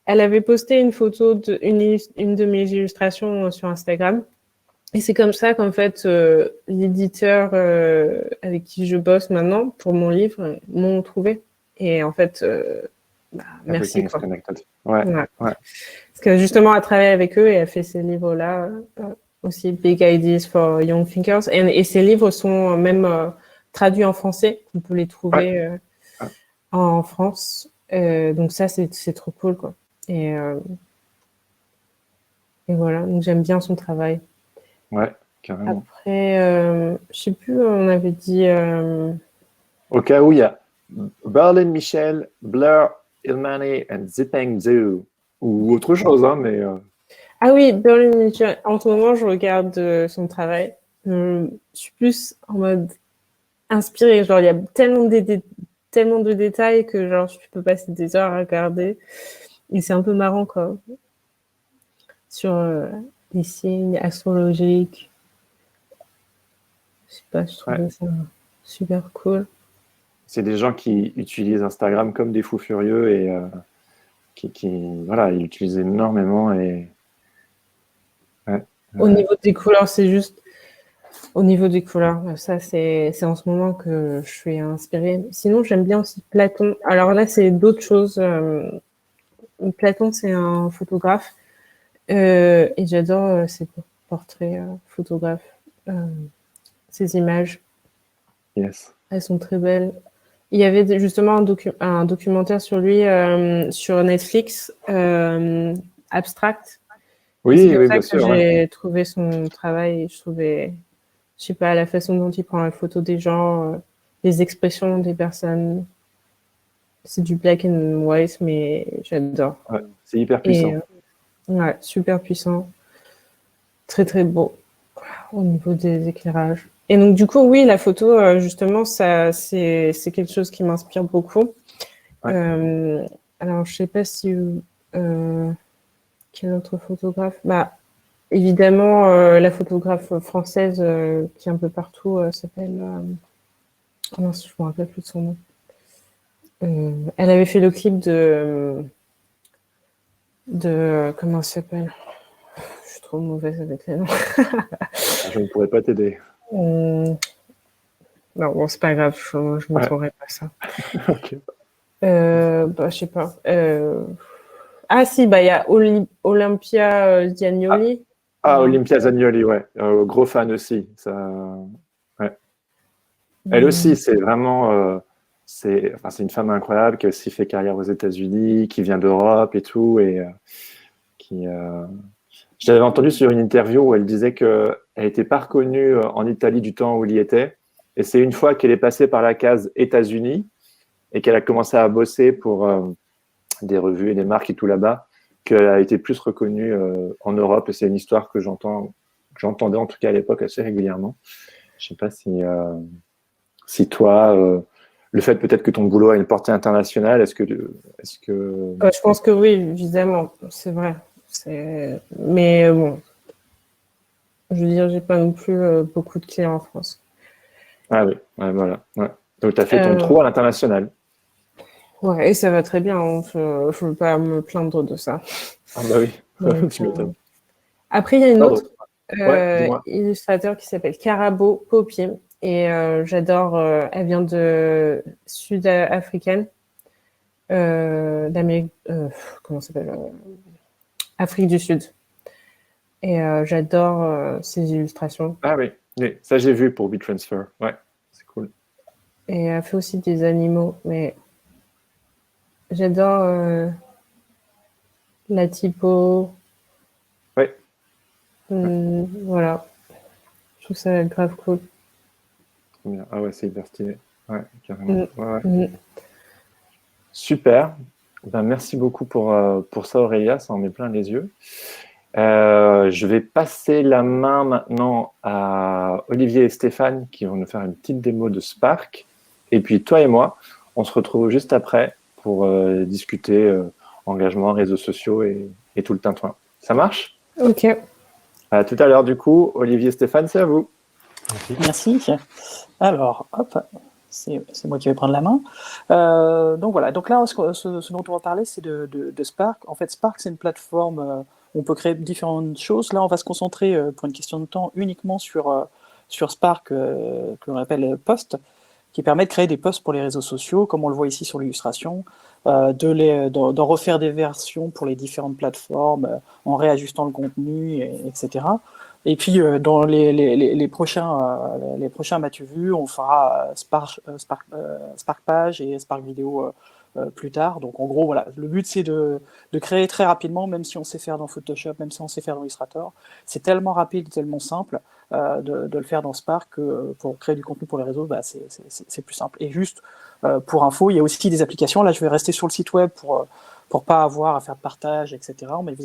elle avait posté une photo une de mes illustrations sur Instagram. Et c'est comme ça qu'en fait, l'éditeur avec qui je bosse maintenant pour mon livre m'ont trouvé. Et en fait, merci, Everything is quoi. connected. Ouais. Parce que justement, elle travaille avec eux et elle fait ces livres-là, aussi Big Ideas for Young Thinkers. Et ces livres sont même traduits en français. On peut les trouver en France. Donc ça, c'est trop cool, quoi. Et voilà, donc j'aime bien son travail. Ouais, carrément. Après, je sais plus, on avait dit... Au cas où, il y a Berlin Michel, Blur, Ilmani et Zipeng Zhu. Ou autre chose, hein, mais... Ah oui, Berlin Mitchell. En ce moment, je regarde son travail. Je suis plus en mode inspirée. Genre, il y a tellement de détails que genre, je peux passer des heures à regarder. Et c'est un peu marrant, quoi. Sur les signes astrologiques. Je sais pas, je trouvais ça super cool. C'est des gens qui utilisent Instagram comme des fous furieux et voilà, ils l'utilisent énormément et... Au niveau des couleurs, c'est juste... Au niveau des couleurs, ça, c'est en ce moment que je suis inspirée. Sinon, j'aime bien aussi Platon. Alors là, c'est d'autres choses. Platon, c'est un photographe. Et j'adore ses portraits photographes. Ses images. Yes. Elles sont très belles. Il y avait justement un documentaire sur lui sur Netflix, Abstract. Oui, C'est oui, comme bien ça que sûr. j'ai trouvé son travail. Et je trouvais, je sais pas, la façon dont il prend la photo des gens, les expressions des personnes. C'est du black and white, mais j'adore. Ouais, c'est hyper puissant. Et ouais, super puissant. Très, très beau au niveau des éclairages. Et donc, du coup, oui, la photo, justement, ça, c'est quelque chose qui m'inspire beaucoup. Ouais. Alors, je sais pas si... quel autre photographe? Bah, évidemment, la photographe française qui est un peu partout s'appelle... oh mince, je me rappelle plus de son nom. Elle avait fait le clip de comment ça s'appelle? Je suis trop mauvaise avec les noms. Je ne pourrais pas t'aider. Non, bon, c'est pas grave, je ne montrerai pas ça. Okay. Je sais pas. Ah si, bah il y a Olympia Zanioli. Olympia Zanioli, ouais. Gros fan aussi. Ça... Ouais. Elle aussi, c'est vraiment... c'est une femme incroyable qui a aussi fait carrière aux États-Unis, qui vient d'Europe et tout, et qui... Je l'avais entendu sur une interview où elle disait qu'elle n'était pas reconnue en Italie du temps où elle y était. Et c'est une fois qu'elle est passée par la case États-Unis et qu'elle a commencé à bosser pour des revues et des marques et tout là-bas, qu'elle a été plus reconnue en Europe. Et c'est une histoire que j'entendais en tout cas à l'époque assez régulièrement. Je ne sais pas si toi, le fait peut-être que ton boulot a une portée internationale, est-ce que... Je pense que oui, évidemment, c'est vrai. Mais bon, je veux dire, j'ai pas non plus beaucoup de clients en France. Ah oui, ouais, voilà. Ouais. Donc, tu as fait ton trou à l'international. Ouais, et ça va très bien. Je ne veux pas me plaindre de ça. Ah bah oui, Donc, tu m'étonnes. Après, il y a une autre illustrateur qui s'appelle Carabo Popier. Et j'adore, elle vient de sud-africaine, d'Amérique, comment ça s'appelle, Afrique du Sud. Et j'adore ses illustrations. Ah oui, ça j'ai vu pour WeTransfer. Ouais, c'est cool. Et elle fait aussi des animaux, mais j'adore la typo. Ouais. Voilà. Je trouve ça grave cool. Bien. Ah ouais, c'est hyper stylé. Ouais, carrément. Super. Ben, merci beaucoup pour ça, Aurélia. Ça en met plein les yeux. Je vais passer la main maintenant à Olivier et Stéphane qui vont nous faire une petite démo de Spark. Et puis toi et moi, on se retrouve juste après pour discuter engagement, réseaux sociaux et tout le tintouin. Ça marche? Ok. À tout à l'heure, du coup. Olivier, Stéphane, c'est à vous. Merci. Alors, hop, c'est moi qui vais prendre la main. Donc voilà, donc là, ce dont on va parler, c'est de Spark. En fait, Spark, c'est une plateforme où on peut créer différentes choses. Là, on va se concentrer, pour une question de temps, uniquement sur Spark, que l'on appelle Post, qui permet de créer des posts pour les réseaux sociaux, comme on le voit ici sur l'illustration, d'en refaire des versions pour les différentes plateformes, en réajustant le contenu, etc. Et puis, dans les prochains M'as-tu vu, on fera Spark Page et Spark Vidéo plus tard. Donc, en gros, voilà, le but, c'est de créer très rapidement, même si on sait faire dans Photoshop, même si on sait faire dans Illustrator. C'est tellement rapide, tellement simple de le faire dans Spark que pour créer du contenu pour les réseaux, bah, c'est plus simple. Et juste, pour info, il y a aussi des applications. Là, je vais rester sur le site web pour pas avoir à faire de partage, etc. Mais vous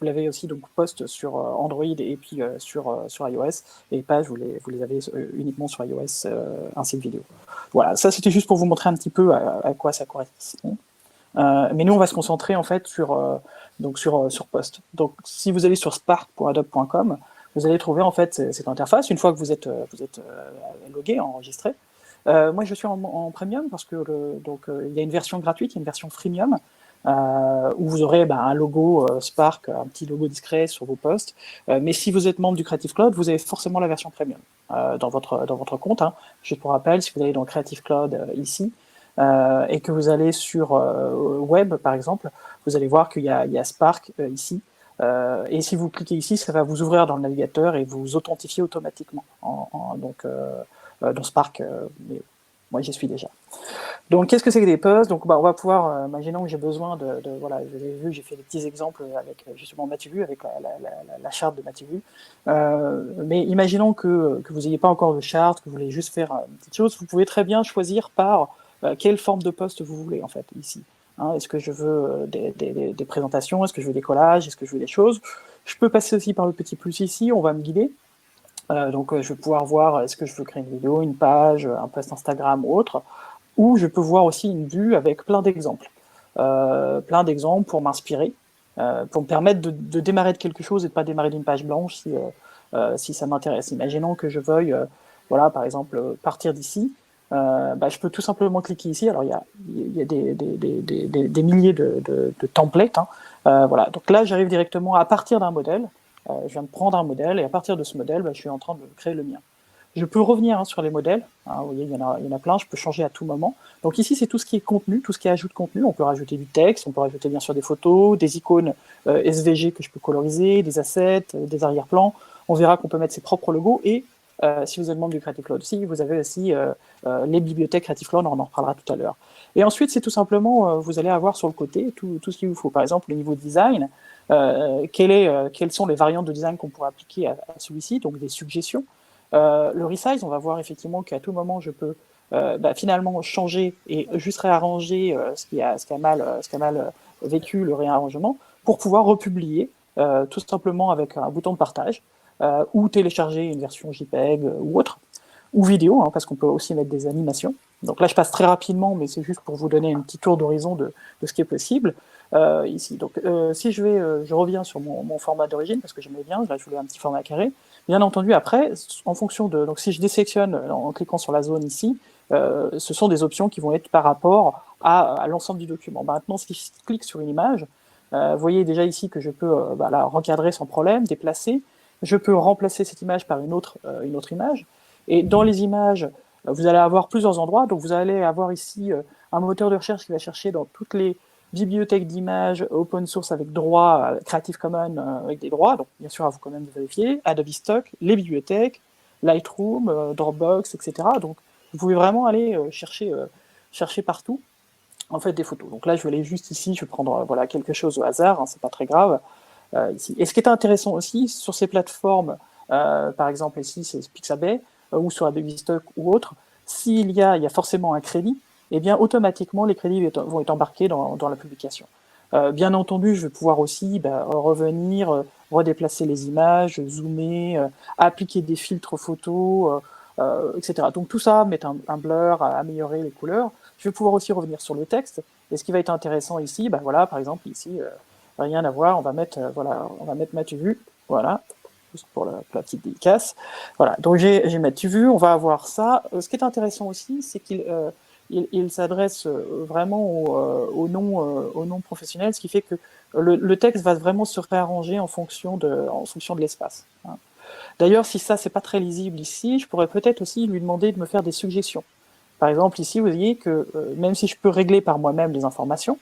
l'avez aussi donc Post sur Android et puis sur iOS, et Page, vous les avez uniquement sur iOS, ainsi que vidéo. Voilà, ça c'était juste pour vous montrer un petit peu à quoi ça correspond. Mais nous, on va se concentrer en fait sur Post. Donc, si vous allez sur spark.adobe.com, vous allez trouver en fait cette interface une fois que vous êtes logué, enregistré. Moi, je suis en premium parce que il y a une version gratuite, il y a une version freemium où vous aurez un logo Spark, un petit logo discret sur vos posts. Mais si vous êtes membre du Creative Cloud, vous avez forcément la version premium dans votre compte. Hein. Juste pour rappel, si vous allez dans Creative Cloud ici et que vous allez sur Web, par exemple, vous allez voir qu'il y a Spark ici. Et si vous cliquez ici, ça va vous ouvrir dans le navigateur et vous authentifier automatiquement dans Spark. Mais moi, j'y suis déjà. Donc, qu'est-ce que c'est que des posts? Donc, on va pouvoir, imaginons que j'ai besoin voilà, je l'ai vu, j'ai fait des petits exemples avec justement M'as-tu vu, avec la charte de M'as-tu vu. Mais imaginons que vous n'ayez pas encore de charte, que vous voulez juste faire une petite chose, vous pouvez très bien choisir par quelle forme de post vous voulez, en fait, ici. Hein, est-ce que je veux des présentations? Est-ce que je veux des collages? Est-ce que je veux des choses? Je peux passer aussi par le petit plus ici, on va me guider. Donc, je vais pouvoir voir est-ce que je veux créer une vidéo, une page, un post Instagram ou autre. Ou je peux voir aussi une vue avec plein d'exemples. Pour m'inspirer, pour me permettre de démarrer de quelque chose et de ne pas démarrer d'une page blanche si ça m'intéresse. Imaginons que je veuille, voilà, par exemple, partir d'ici. Je peux tout simplement cliquer ici. Alors, il y a des milliers de templates. Hein. Voilà. Donc là, j'arrive directement à partir d'un modèle. Je viens de prendre un modèle et à partir de ce modèle, je suis en train de créer le mien. Je peux revenir sur les modèles. Vous voyez, il y en a plein. Je peux changer à tout moment. Donc ici, c'est tout ce qui est contenu, tout ce qui est ajout de contenu. On peut rajouter du texte, on peut rajouter bien sûr des photos, des icônes SVG que je peux coloriser, des assets, des arrière-plans. On verra qu'on peut mettre ses propres logos et si vous êtes membre du Creative Cloud aussi, vous avez aussi les bibliothèques Creative Cloud, on en reparlera tout à l'heure. Et ensuite, c'est tout simplement, vous allez avoir sur le côté tout ce qu'il vous faut. Par exemple, le niveau design, quelles sont les variantes de design qu'on pourrait appliquer à celui-ci, donc des suggestions. Le resize, on va voir effectivement qu'à tout moment, je peux finalement changer et juste réarranger ce qui a mal vécu, le réarrangement, pour pouvoir republier tout simplement avec un bouton de partage ou télécharger une version JPEG ou autre, ou vidéo, hein, parce qu'on peut aussi mettre des animations. Donc là, je passe très rapidement, mais c'est juste pour vous donner un petit tour d'horizon de ce qui est possible ici. Donc, si je reviens sur mon format d'origine, parce que j'aimais bien, là, je voulais un petit format carré. Bien entendu, après, en fonction de... Donc, si je désélectionne en cliquant sur la zone ici, ce sont des options qui vont être par rapport à l'ensemble du document. Maintenant, si je clique sur une image, vous voyez déjà ici que je peux la recadrer sans problème, déplacer. Je peux remplacer cette image par une autre image. Et dans les images, vous allez avoir plusieurs endroits. Donc, vous allez avoir ici un moteur de recherche qui va chercher dans toutes les bibliothèques d'images open source avec droit, Creative Commons avec des droits. Donc, bien sûr, à vous quand même de vérifier. Adobe Stock, les bibliothèques, Lightroom, Dropbox, etc. Donc, vous pouvez vraiment aller chercher partout, en fait, des photos. Donc là, je vais aller juste ici, je vais prendre quelque chose au hasard, hein, c'est pas très grave. Ici. Et ce qui est intéressant aussi, sur ces plateformes, par exemple ici, c'est Pixabay, ou sur Adobe Stock ou autre, s'il y a forcément un crédit, eh bien, automatiquement, les crédits vont être embarqués dans la publication. Bien entendu, je vais pouvoir aussi revenir, redéplacer les images, zoomer, appliquer des filtres photos, etc. Donc tout ça, mettre un blur, améliorer les couleurs. Je vais pouvoir aussi revenir sur le texte Et ce qui va être intéressant ici, bah voilà, par exemple ici, rien à voir, on va mettre m'as-tu vu, voilà, juste pour la petite dédicace. Voilà, donc j'ai m'as-tu vu, on va avoir ça. Ce qui est intéressant aussi, c'est qu'il s'adresse vraiment au nom professionnel, ce qui fait que le texte va vraiment se réarranger en fonction de l'espace. Hein. D'ailleurs, si ça, c'est pas très lisible ici, je pourrais peut-être aussi lui demander de me faire des suggestions. Par exemple, ici, vous voyez que même si je peux régler par moi-même les informations,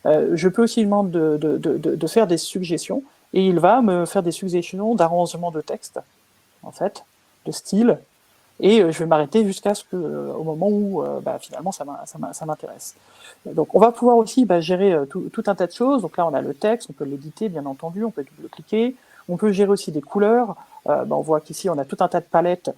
je peux aussi lui demander de faire des suggestions, et il va me faire des suggestions d'arrangement de texte, en fait, de style, et je vais m'arrêter jusqu'à ce que, au moment où finalement ça m'intéresse. Donc on va pouvoir aussi gérer tout un tas de choses. Donc là on a le texte, on peut l'éditer bien entendu, on peut double-cliquer, on peut gérer aussi des couleurs. On voit qu'ici on a tout un tas de palettes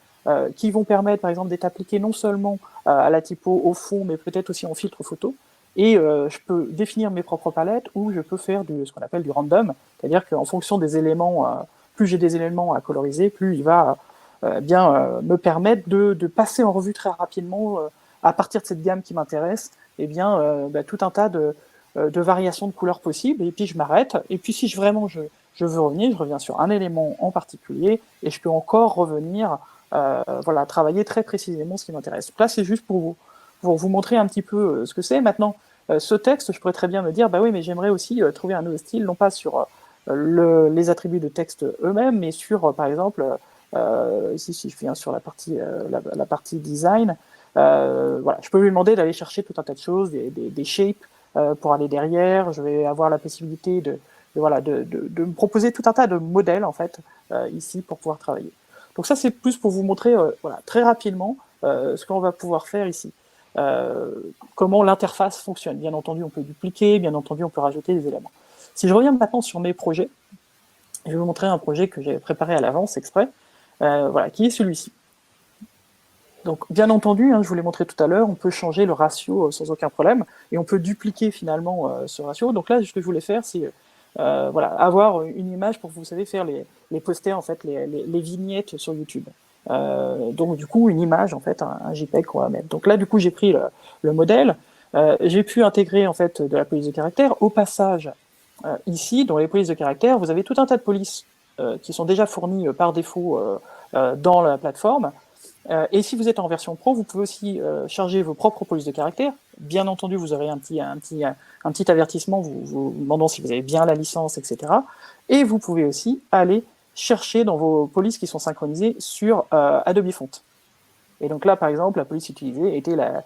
qui vont permettre par exemple d'être appliquées non seulement à la typo au fond, mais peut-être aussi en filtre photo. Et je peux définir mes propres palettes ou je peux faire ce qu'on appelle du random, c'est-à-dire qu'en fonction des éléments, plus j'ai des éléments à coloriser, plus il va me permettre de passer en revue très rapidement à partir de cette gamme qui m'intéresse, tout un tas de variations de couleurs possibles, et puis je m'arrête, et puis si vraiment je veux revenir, je reviens sur un élément en particulier, et je peux encore revenir travailler très précisément ce qui m'intéresse. Là, c'est juste pour vous montrer un petit peu ce que c'est. Maintenant, ce texte, je pourrais très bien me dire, bah oui, mais j'aimerais aussi trouver un nouveau style, non pas sur les attributs de texte eux-mêmes, mais sur, par exemple, ici, si je viens sur la partie design, je peux lui demander d'aller chercher tout un tas de choses, des shapes pour aller derrière. Je vais avoir la possibilité de me proposer tout un tas de modèles, en fait, ici, pour pouvoir travailler. Donc ça, c'est plus pour vous montrer très rapidement ce qu'on va pouvoir faire ici. Comment l'interface fonctionne. Bien entendu, on peut dupliquer, bien entendu, on peut rajouter des éléments. Si je reviens maintenant sur mes projets, je vais vous montrer un projet que j'ai préparé à l'avance exprès, qui est celui-ci. Donc, bien entendu, je vous l'ai montré tout à l'heure, on peut changer le ratio sans aucun problème, et on peut dupliquer finalement ce ratio. Donc là, ce que je voulais faire, c'est avoir une image pour, vous savez, faire les posters, en fait, les vignettes sur YouTube. Donc, du coup, une image, en fait, un JPEG qu'on va mettre. Donc là, du coup, j'ai pris le modèle, j'ai pu intégrer, en fait, de la police de caractère. Au passage, ici, dans les polices de caractère, vous avez tout un tas de polices qui sont déjà fournies par défaut dans la plateforme. Et si vous êtes en version pro, vous pouvez aussi charger vos propres polices de caractère. Bien entendu, vous aurez un petit avertissement vous demandant si vous avez bien la licence, etc. Et vous pouvez aussi aller chercher dans vos polices qui sont synchronisées sur Adobe Font. Et donc là, par exemple, la police utilisée était la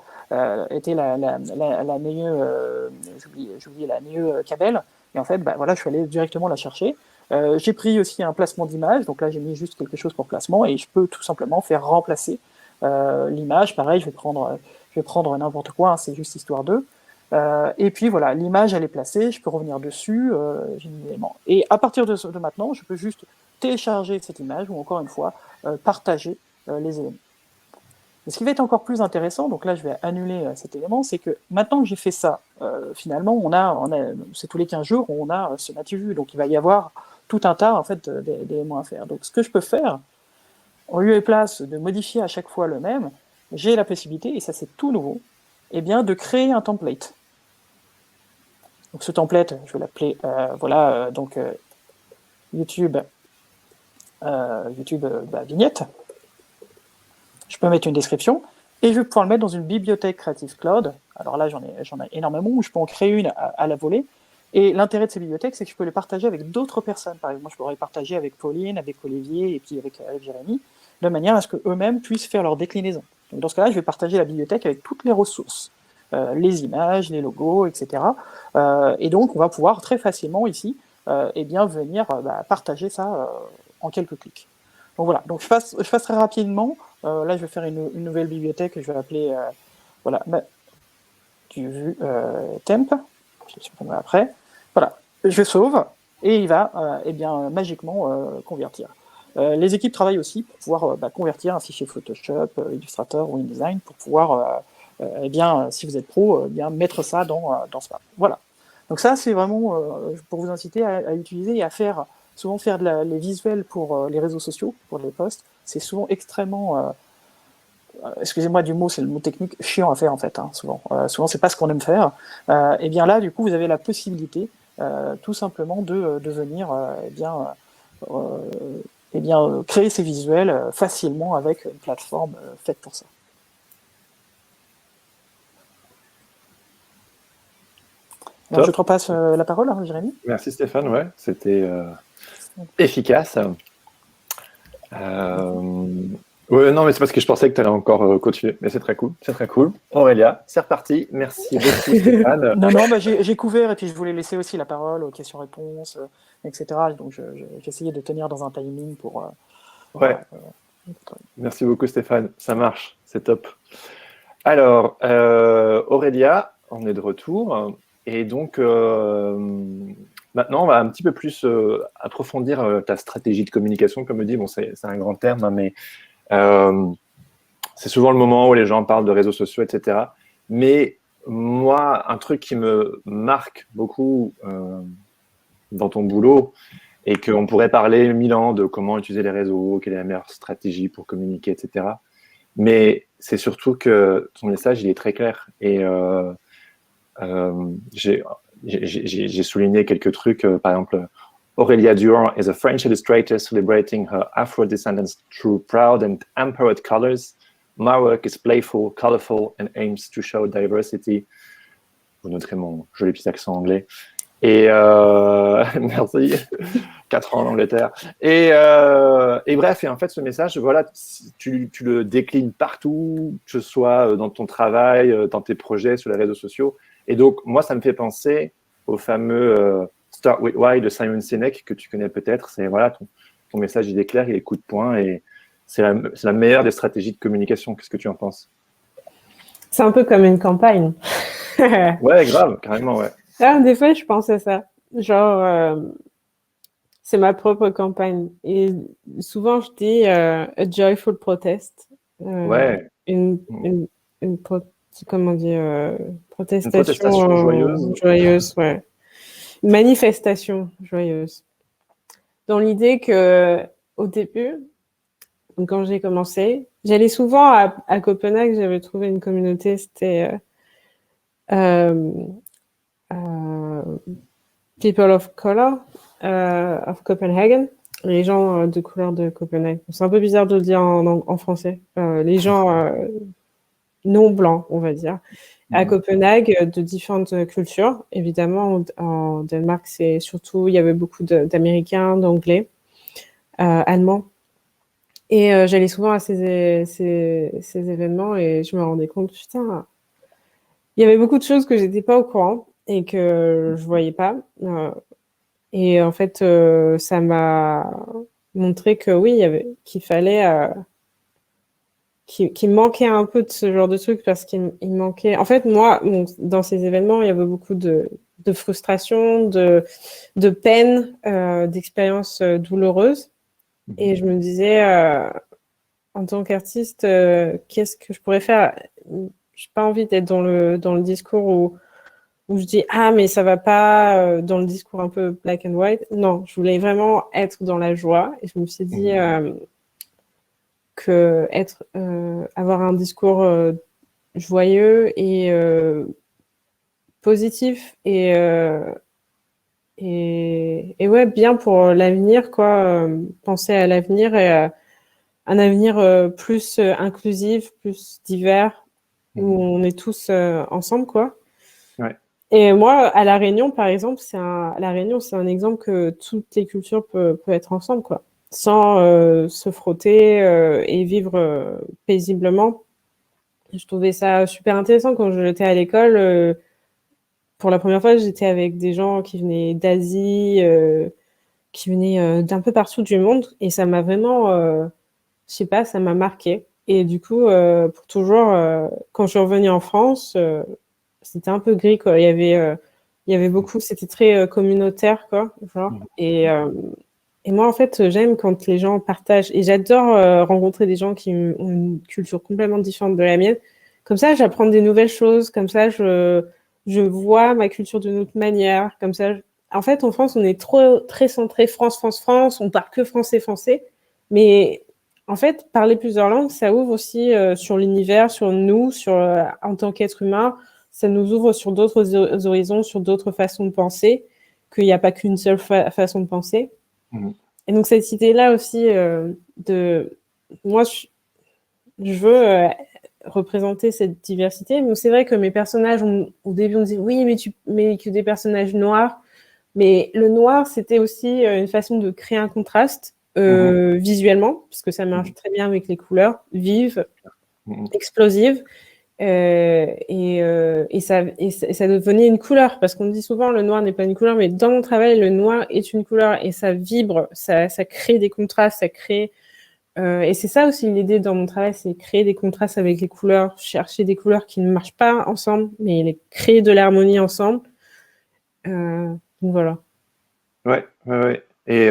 j'oublie la NEE Cabel. Et en fait, je suis allé directement la chercher. J'ai pris aussi un placement d'image, donc là j'ai mis juste quelque chose pour placement, et je peux tout simplement faire remplacer l'image. Pareil, je vais prendre n'importe quoi, c'est juste histoire d'eux. Et puis voilà, l'image elle est placée, je peux revenir dessus, j'ai mis l'élément. Et à partir de maintenant, je peux juste télécharger cette image ou encore une fois partager les éléments. Et ce qui va être encore plus intéressant, donc là je vais annuler cet élément, c'est que maintenant que j'ai fait ça, finalement c'est tous les 15 jours on a ce m'as-tu vu, donc il va y avoir tout un tas en fait d'éléments à faire. Donc ce que je peux faire, en lieu et place de modifier à chaque fois le même, j'ai la possibilité, et ça c'est tout nouveau, de créer un template. Donc ce template, je vais l'appeler YouTube vignette. Je peux mettre une description, et je vais pouvoir le mettre dans une bibliothèque Creative Cloud. Alors là, j'en ai énormément, où je peux en créer une à la volée. Et l'intérêt de ces bibliothèques, c'est que je peux les partager avec d'autres personnes. Par exemple, je pourrais les partager avec Pauline, avec Olivier, et puis avec Jérémy, de manière à ce qu'eux-mêmes puissent faire leur déclinaison. Donc dans ce cas-là, je vais partager la bibliothèque avec toutes les ressources, les images, les logos, etc. Et donc, on va pouvoir très facilement ici venir partager ça en quelques clics. Donc voilà, donc je passe très rapidement. Là, je vais faire une nouvelle bibliothèque que je vais appeler temp. Je supprimerai après. Voilà, je sauve et il va magiquement convertir. Les équipes travaillent aussi pour pouvoir convertir un fichier Photoshop, Illustrator ou InDesign pour pouvoir, si vous êtes pro, mettre ça dans Spark. Voilà. Donc ça, c'est vraiment pour vous inciter à utiliser et à faire les visuels pour les réseaux sociaux, pour les posts. C'est souvent extrêmement excusez-moi du mot, c'est le mot technique, chiant à faire en fait, hein, souvent. Souvent, c'est pas ce qu'on aime faire. Et bien là, du coup, vous avez la possibilité, tout simplement, de venir, créer ces visuels facilement avec une plateforme faite pour ça. Alors, je te repasse la parole, hein, Jérémy. Merci Stéphane, ouais, c'était efficace. Ouais, non, mais c'est parce que je pensais que tu allais encore continuer, mais c'est très cool, c'est très cool. Aurélia, c'est reparti. Merci beaucoup Stéphane. Non, bah, j'ai couvert et puis je voulais laisser aussi la parole aux questions-réponses, etc. Donc j'ai essayé de tenir dans un timing pour. Ouais. Merci beaucoup Stéphane, ça marche, c'est top. Alors, Aurélia, on est de retour. Et donc, maintenant, on va un petit peu plus approfondir ta stratégie de communication. Comme on dit, bon, c'est un grand terme, hein, mais c'est souvent le moment où les gens parlent de réseaux sociaux, etc. Mais moi, un truc qui me marque beaucoup dans ton boulot, et qu'on pourrait parler 1000 ans de comment utiliser les réseaux, quelle est la meilleure stratégie pour communiquer, etc. Mais c'est surtout que ton message, il est très clair. Et j'ai souligné quelques trucs, par exemple, Aurélia Durand is a French illustrator celebrating her Afro-descendants through proud and empowered colors. My work is playful, colorful and aims to show diversity. Vous noterez mon joli petit accent anglais. Et merci, 4 ans en Angleterre. Et bref, et en fait, ce message, voilà, tu le déclines partout, que ce soit dans ton travail, dans tes projets, sur les réseaux sociaux. Et donc, moi, ça me fait penser au fameux Start with Why de Simon Sinek, que tu connais peut-être. C'est voilà, ton message, il est clair, il est coup de poing, et c'est la meilleure des stratégies de communication. Qu'est-ce que tu en penses? C'est un peu comme une campagne. Ouais, grave, carrément, ouais. Ah, des fois, je pense à ça. Genre, c'est ma propre campagne. Et souvent, je dis a joyful protest. Ouais. Comment dire, protestation joyeuse, ouais. Une manifestation joyeuse. Dans l'idée que, au début, quand j'ai commencé, j'allais souvent à Copenhague, j'avais trouvé une communauté, c'était People of Color of Copenhagen, les gens de couleur de Copenhague. C'est un peu bizarre de le dire en français. Les gens non blancs, on va dire. À Copenhague, de différentes cultures. Évidemment, en Danemark, il y avait beaucoup d'Américains, d'Anglais, Allemands. Et j'allais souvent à ces événements et je me rendais compte, putain, il y avait beaucoup de choses que j'étais pas au courant et que je voyais pas. Et en fait, ça m'a montré que oui, qu'il fallait, qu'il manquait un peu de ce genre de truc parce qu'il manquait. En fait, moi, dans ces événements, il y avait beaucoup de frustration, de peine, d'expériences douloureuses. Et je me disais, en tant qu'artiste, qu'est-ce que je pourrais faire? J'ai pas envie d'être dans le discours où je dis ah mais ça va pas, dans le discours un peu black and white. Non, je voulais vraiment être dans la joie et je me suis dit que avoir un discours joyeux et positif et ouais, bien pour l'avenir, quoi. Penser à l'avenir et un avenir plus inclusif, plus divers, où on est tous ensemble, quoi. Ouais. Et moi, à La Réunion, par exemple, La Réunion, c'est un exemple que toutes les cultures peuvent être ensemble, quoi, sans se frotter et vivre paisiblement. Je trouvais ça super intéressant quand j'étais à l'école. Pour la première fois, j'étais avec des gens qui venaient d'Asie, qui venaient d'un peu partout du monde, et ça m'a vraiment, je sais pas, ça m'a marqué. Et du coup, pour toujours, quand je suis revenue en France, c'était un peu gris, quoi. Il y avait beaucoup, c'était très communautaire, quoi, genre. Et moi, en fait, j'aime quand les gens partagent. Et j'adore rencontrer des gens qui ont une culture complètement différente de la mienne. Comme ça, j'apprends des nouvelles choses. Comme ça, je vois ma culture d'une autre manière. Comme ça, en fait, en France, on est très centré France, France, France. On parle que français. Mais en fait, parler plusieurs langues, ça ouvre aussi sur l'univers, sur nous, en tant qu'être humain. Ça nous ouvre sur d'autres horizons, sur d'autres façons de penser, qu'il n'y a pas qu'une seule façon de penser. Et donc, cette idée-là aussi moi, je veux représenter cette diversité. Mais c'est vrai que mes personnages, au début, on disait oui, mais que des personnages noirs. Mais le noir, c'était aussi une façon de créer un contraste visuellement, parce que ça marche très bien avec les couleurs vives, explosives. Et ça devenait une couleur, parce qu'on dit souvent le noir n'est pas une couleur, mais dans mon travail, le noir est une couleur et ça vibre, ça crée des contrastes, ça crée. Et c'est ça aussi l'idée dans mon travail, c'est créer des contrastes avec les couleurs, chercher des couleurs qui ne marchent pas ensemble, mais créer de l'harmonie ensemble. Donc voilà. Ouais. Et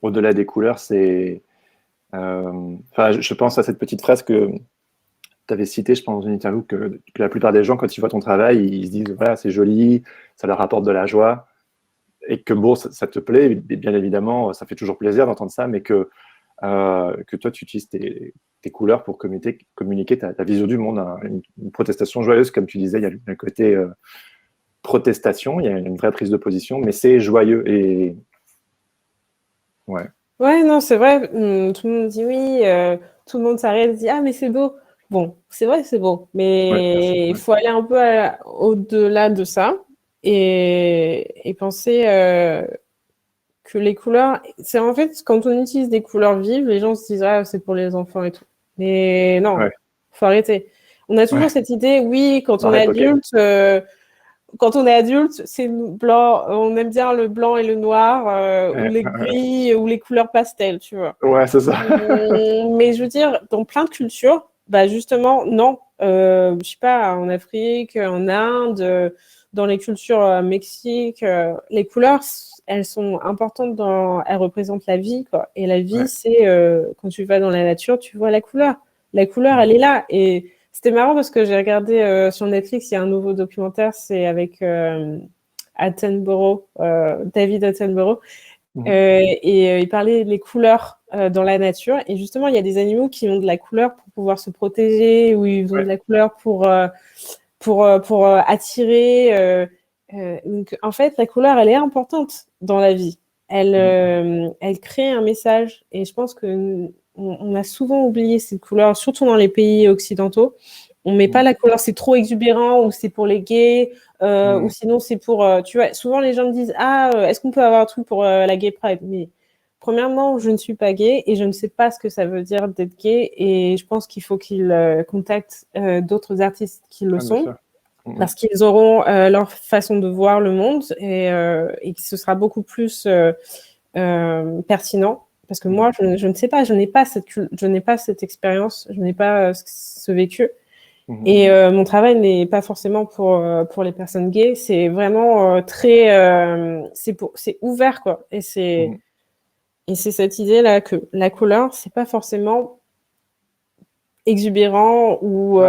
au-delà des couleurs, c'est. Je pense à cette petite phrase que tu avais citée, je pense, dans une interview, que la plupart des gens, quand ils voient ton travail, ils se disent voilà, c'est joli, ça leur apporte de la joie, et que bon, ça te plaît, et bien évidemment, ça fait toujours plaisir d'entendre ça, mais que toi, tu utilises tes couleurs pour communiquer ta vision du monde, hein, une protestation joyeuse, comme tu disais, il y a un côté protestation, il y a une vraie prise de position, mais c'est joyeux et ouais. Ouais, non, c'est vrai. Tout le monde dit oui, tout le monde s'arrête et dit ah mais c'est beau. Bon, c'est vrai, c'est beau, mais il faut aller un peu au-delà de ça et penser que les couleurs, c'est en fait quand on utilise des couleurs vives, les gens se disent ah c'est pour les enfants et tout. Mais non, faut arrêter. On a toujours cette idée, oui, quand on est adulte. Quand on est adulte, c'est blanc. On aime bien le blanc et le noir, ou les gris, ou les couleurs pastel, tu vois. Ouais, c'est ça. Mais je veux dire, dans plein de cultures, bah justement, non. Je sais pas, en Afrique, en Inde, dans les cultures Mexique, les couleurs, elles sont importantes elles représentent la vie, quoi. Et la vie, c'est quand tu vas dans la nature, tu vois la couleur. La couleur, elle est là. Et c'était marrant parce que j'ai regardé sur Netflix, il y a un nouveau documentaire, c'est avec Attenborough, David Attenborough, et il parlait des couleurs dans la nature. Et justement, il y a des animaux qui ont de la couleur pour pouvoir se protéger, ou ils ont de la couleur pour attirer. Donc, en fait, la couleur, elle est importante dans la vie. Elle crée un message. Et je pense que on a souvent oublié cette couleur, surtout dans les pays occidentaux. On met pas la couleur, c'est trop exubérant, ou c'est pour les gays, ou sinon c'est pour, tu vois, souvent les gens me disent, est-ce qu'on peut avoir un truc pour la gay pride? Mais premièrement, je ne suis pas gay et je ne sais pas ce que ça veut dire d'être gay, et je pense qu'il faut qu'ils contactent d'autres artistes qui le sont, parce qu'ils auront leur façon de voir le monde, et que ce sera beaucoup plus pertinent. Parce que moi, je ne sais pas, je n'ai pas cette expérience, je n'ai pas ce vécu. Et mon travail n'est pas forcément pour les personnes gays, c'est vraiment c'est ouvert, quoi. Et c'est cette idée-là que la couleur, c'est pas forcément exubérant ou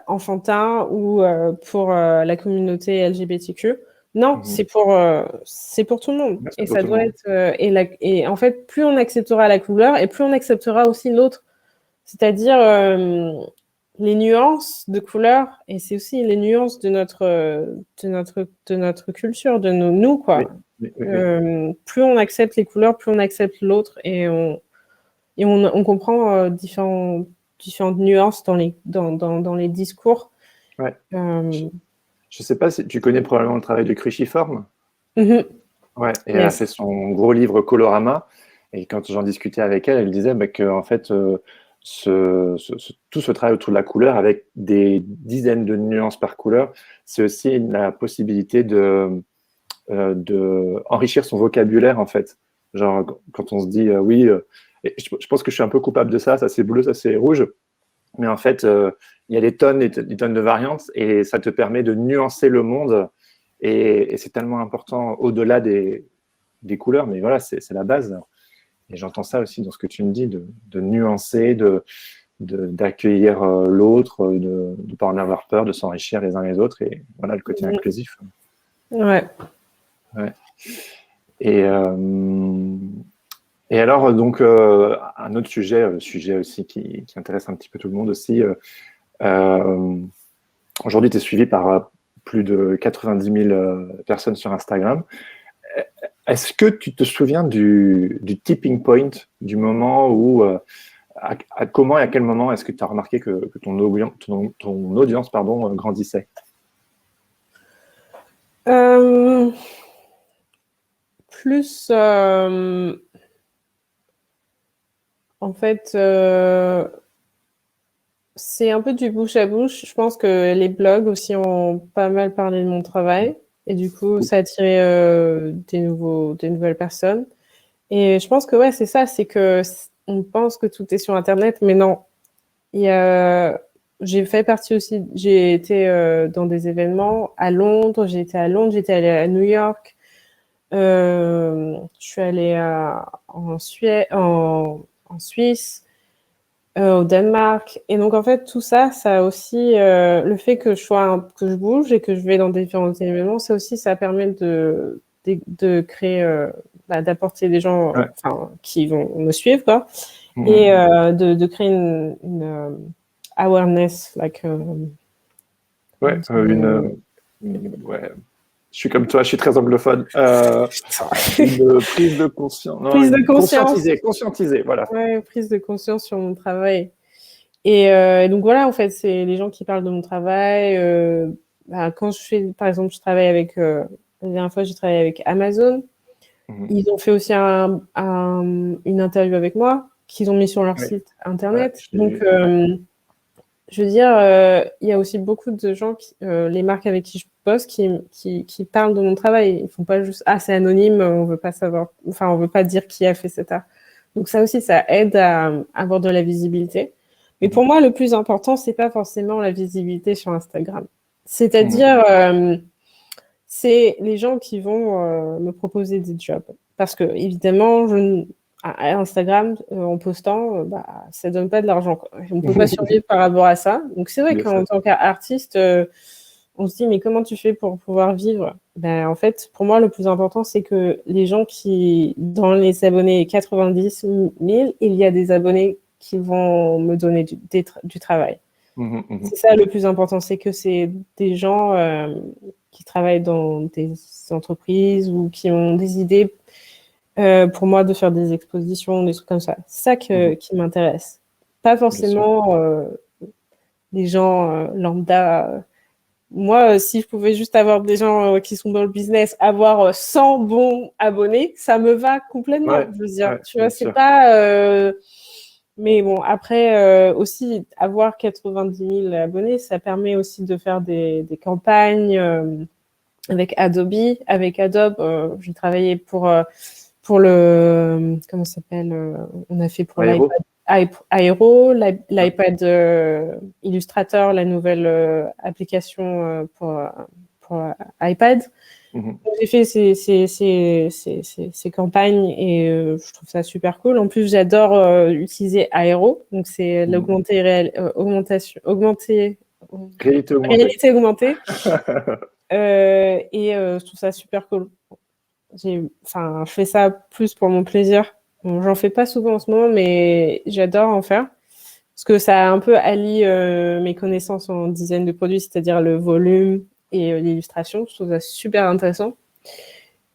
enfantin ou pour la communauté LGBTQ. Non, c'est pour tout le monde. Et ça doit être et en fait, plus on acceptera la couleur, et plus on acceptera aussi l'autre. C'est-à-dire les nuances de couleurs, et c'est aussi les nuances de notre culture, de nous, quoi. Plus on accepte les couleurs, plus on accepte l'autre, et on comprend différentes nuances dans les discours. Ouais. Je sais pas si tu connais probablement le travail de Cruciforme. Ouais, et elle a fait son gros livre Colorama, et quand j'en discutais avec elle, elle disait que en fait tout ce travail autour de la couleur, avec des dizaines de nuances par couleur, c'est aussi la possibilité de enrichir son vocabulaire, en fait. Genre, quand on se dit oui, et je pense que je suis un peu coupable de ça c'est bleu, ça c'est rouge, mais en fait, il y a des tonnes de variantes, et ça te permet de nuancer le monde, et c'est tellement important au-delà des couleurs, mais voilà, c'est la base. Et j'entends ça aussi dans ce que tu me dis, de nuancer, d'accueillir l'autre, de ne pas en avoir peur, de s'enrichir les uns les autres, et voilà le côté inclusif. Ouais. Et Et alors, donc, un autre sujet aussi qui intéresse un petit peu tout le monde aussi. Aujourd'hui, tu es suivi par plus de 90 000 personnes sur Instagram. Est-ce que tu te souviens du tipping point, du moment où, comment et à quel moment est-ce que tu as remarqué que ton audience grandissait? Plus, en fait, c'est un peu du bouche à bouche. Je pense que les blogs aussi ont pas mal parlé de mon travail. Et du coup, ça a attiré des nouvelles personnes. Et je pense que ouais, c'est ça, c'est que on pense que tout est sur Internet, mais non. J'ai fait partie aussi, j'ai été dans des événements à Londres, j'étais allée à New York, je suis allée en Suisse, au Danemark. Et donc, en fait, tout ça, ça a aussi, le fait que que je bouge et que je vais dans différents événements, ça aussi, ça permet de créer, d'apporter des gens, Ouais. qui vont me suivre, quoi. Et de créer une awareness, Ouais, ouais. Je suis comme toi, je suis très anglophone. Une prise de conscience. Non, Prise de conscience. Conscientiser, voilà. Ouais, prise de conscience sur mon travail. Et donc voilà, en fait, c'est les gens qui parlent de mon travail. Quand par exemple, je travaille avec, la dernière fois, j'ai travaillé avec Amazon. Ils ont fait aussi une interview avec moi qu'ils ont mis sur leur site internet. Donc, je veux dire, il y a aussi beaucoup de gens, les marques avec qui je bosse, qui parlent de mon travail. Ils font pas juste, c'est anonyme, on veut pas savoir, enfin, on veut pas dire qui a fait cet art. Donc ça aussi, ça aide à avoir de la visibilité. Mais pour moi, le plus important, c'est pas forcément la visibilité sur Instagram. C'est-à-dire, c'est les gens qui vont me proposer des jobs. Parce que, évidemment, à Instagram, en postant, ça donne pas de l'argent, quoi. On peut pas survivre par rapport à ça. Donc, c'est vrai qu'en tant qu'artiste, on se dit, mais comment tu fais pour pouvoir vivre? En fait, pour moi, le plus important, c'est que les gens dans les abonnés 90 000, il y a des abonnés qui vont me donner du travail. C'est ça le plus important, c'est que c'est des gens qui travaillent dans des entreprises ou qui ont des idées pour moi de faire des expositions, des trucs comme ça. C'est ça qui m'intéresse. Pas forcément des gens lambda. Moi, si je pouvais juste avoir des gens qui sont dans le business, avoir 100 bons abonnés, ça me va complètement. Ouais, je veux dire, tu vois, c'est pas... Mais bon, après, aussi, avoir 90 000 abonnés, ça permet aussi de faire des campagnes avec Adobe. Avec Adobe, j'ai travaillé pour le... Comment ça s'appelle on a fait pour Aero, l'iPad Illustrator, la nouvelle application pour iPad. J'ai fait ces campagnes et je trouve ça super cool. En plus, j'adore utiliser Aero, donc c'est réalité augmentée. Et je trouve ça super cool. Je fais ça plus pour mon plaisir. Bon, j'en fais pas souvent en ce moment, mais j'adore en faire. Parce que ça un peu allie mes connaissances en design de produits, c'est-à-dire le volume et l'illustration. Je trouve ça super intéressant.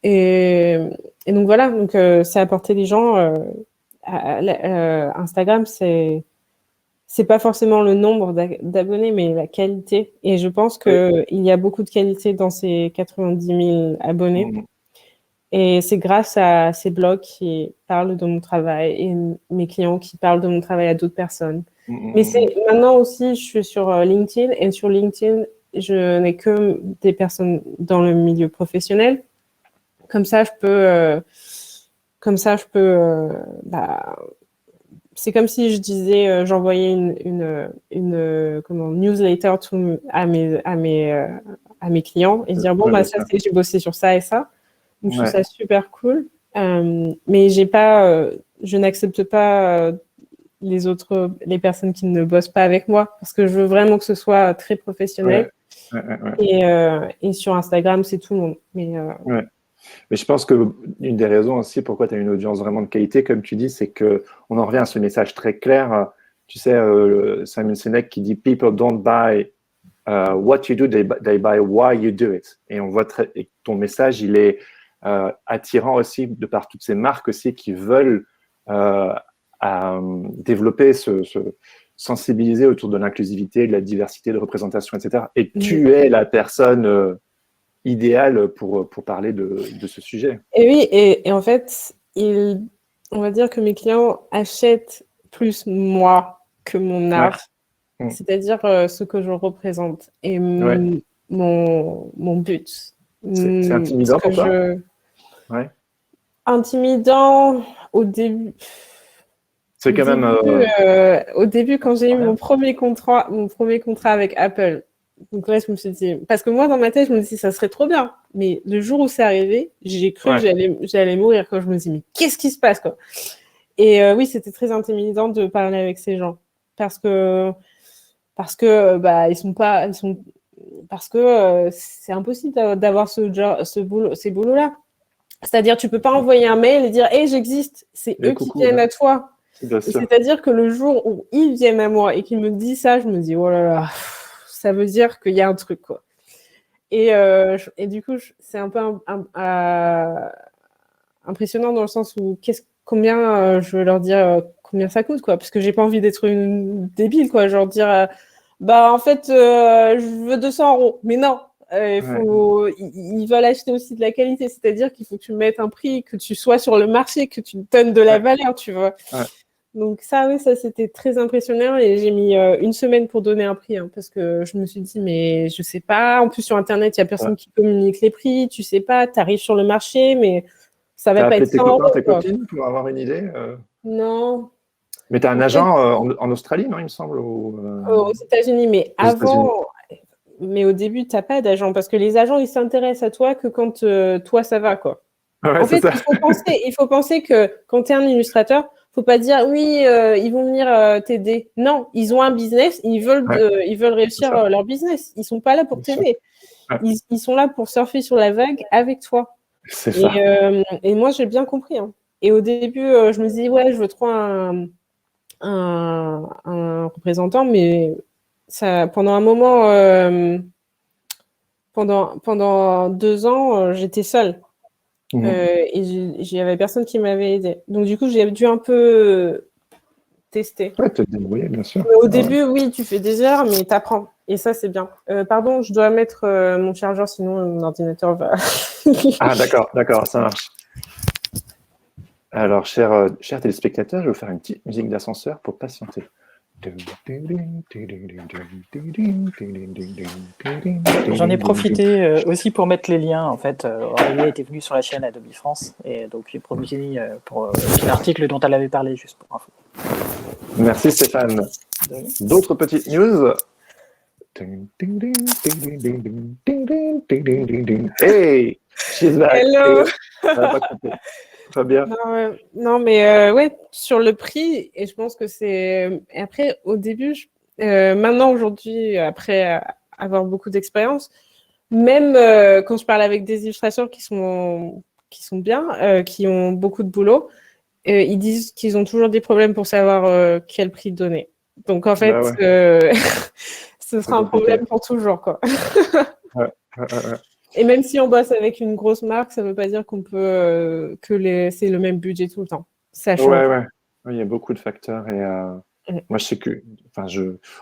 Et donc voilà, donc c'est apporter les gens Instagram, c'est pas forcément le nombre d'abonnés, mais la qualité. Et je pense qu'il y a beaucoup de qualité dans ces 90 000 abonnés. Et c'est grâce à ces blogs qui parlent de mon travail et mes clients qui parlent de mon travail à d'autres personnes. Mais maintenant aussi, je suis sur LinkedIn et sur LinkedIn, je n'ai que des personnes dans le milieu professionnel. Comme ça, je peux c'est comme si je disais, j'envoyais une newsletter à mes clients et dire ça c'est j'ai bossé sur ça et ça. Donc je trouve ça super cool. Mais je n'accepte pas les personnes qui ne bossent pas avec moi parce que je veux vraiment que ce soit très professionnel. Et sur Instagram, c'est tout le monde. Mais Mais je pense que une des raisons aussi pourquoi tu as une audience vraiment de qualité, comme tu dis, c'est que on en revient à ce message très clair. Tu sais, Simon Sinek qui dit People don't buy what you do, they buy why you do it. Et on voit et ton message, il est attirant aussi de par toutes ces marques aussi qui veulent développer sensibiliser autour de l'inclusivité, de la diversité, de représentation, etc. Et tu es la personne idéale pour parler de ce sujet. Et oui, et en fait, on va dire que mes clients achètent plus moi que mon art, c'est-à-dire ce que je représente et mon but. C'est intimidant pour toi? Ouais. Intimidant au début. C'est quand même. Au début, quand j'ai eu mon premier contrat avec Apple, donc là, je me suis dit, parce que moi, dans ma tête, je me dis, ça serait trop bien. Mais le jour où c'est arrivé, j'ai cru que j'allais mourir. Quand je me dis, mais qu'est-ce qui se passe, quoi? Et oui, c'était très intimidant de parler avec ces gens, parce que c'est impossible d'avoir ces boulots-là. C'est-à-dire, tu peux pas envoyer un mail et dire, hey, j'existe. C'est eux qui viennent à toi. C'est-à-dire que le jour où ils viennent à moi et qu'ils me disent ça, je me dis, oh là là, ça veut dire qu'il y a un truc, quoi. Et du coup, c'est un peu impressionnant dans le sens où combien je veux leur dire combien ça coûte, quoi, parce que j'ai pas envie d'être une débile, quoi, genre dire en fait je veux 200 €, mais non, ils veulent acheter aussi de la qualité, c'est-à-dire qu'il faut que tu mettes un prix, que tu sois sur le marché, que tu donnes de la valeur, tu vois. Donc ça, oui, ça c'était très impressionnant et j'ai mis 1 semaine pour donner un prix, hein, parce que je me suis dit, mais je sais pas, en plus sur Internet, il y a personne qui communique les prix, tu sais pas, tu arrives sur le marché, mais ça va pas être 100 €. T'as appelé tes copains, tes copines pour avoir une idée Non. Mais tu as un agent en Australie, non, il me semble aux États-Unis, mais mais au début, tu n'as pas d'agent, parce que les agents, ils s'intéressent à toi que quand toi, ça va, quoi. Ouais, en fait, il faut penser que quand tu es un illustrateur, faut pas dire oui, ils vont venir t'aider. Non, ils ont un business, ils veulent réussir leur business. Ils sont pas là pour t'aider. Ils sont là pour surfer sur la vague avec toi. C'est ça. Et moi, j'ai bien compris. Hein. Et au début, je me disais, ouais, je veux trop un représentant, mais ça, pendant un moment, pendant 2 ans, j'étais seule. Et il n'y avait personne qui m'avait aidé. Donc, du coup, j'ai dû un peu tester. Ouais, te débrouiller, bien sûr. Au début, oui, tu fais des heures, mais tu apprends. Et ça, c'est bien. Pardon, je dois mettre mon chargeur, sinon mon ordinateur va... Ah, d'accord, ça marche. Alors, chers téléspectateurs, je vais vous faire une petite musique d'ascenseur pour patienter. J'en ai profité aussi pour mettre les liens. En fait, Aurélie était venue sur la chaîne Adobe France et donc j'ai promis pour l'article dont elle avait parlé, juste pour info. Merci Stéphane. D'autres petites news? Hey, she's back. Hello. Très bien. Non, mais ouais, sur le prix, et je pense que c'est... Après, au début, maintenant, aujourd'hui, après avoir beaucoup d'expérience, même quand je parle avec des illustrateurs qui sont bien, qui ont beaucoup de boulot, ils disent qu'ils ont toujours des problèmes pour savoir quel prix donner. Donc, en fait, ce sera un problème pour toujours, quoi. Et même si on bosse avec une grosse marque, ça ne veut pas dire qu'on peut c'est le même budget tout le temps. Ça change. Ouais, il y a beaucoup de facteurs. Et moi, je sais que,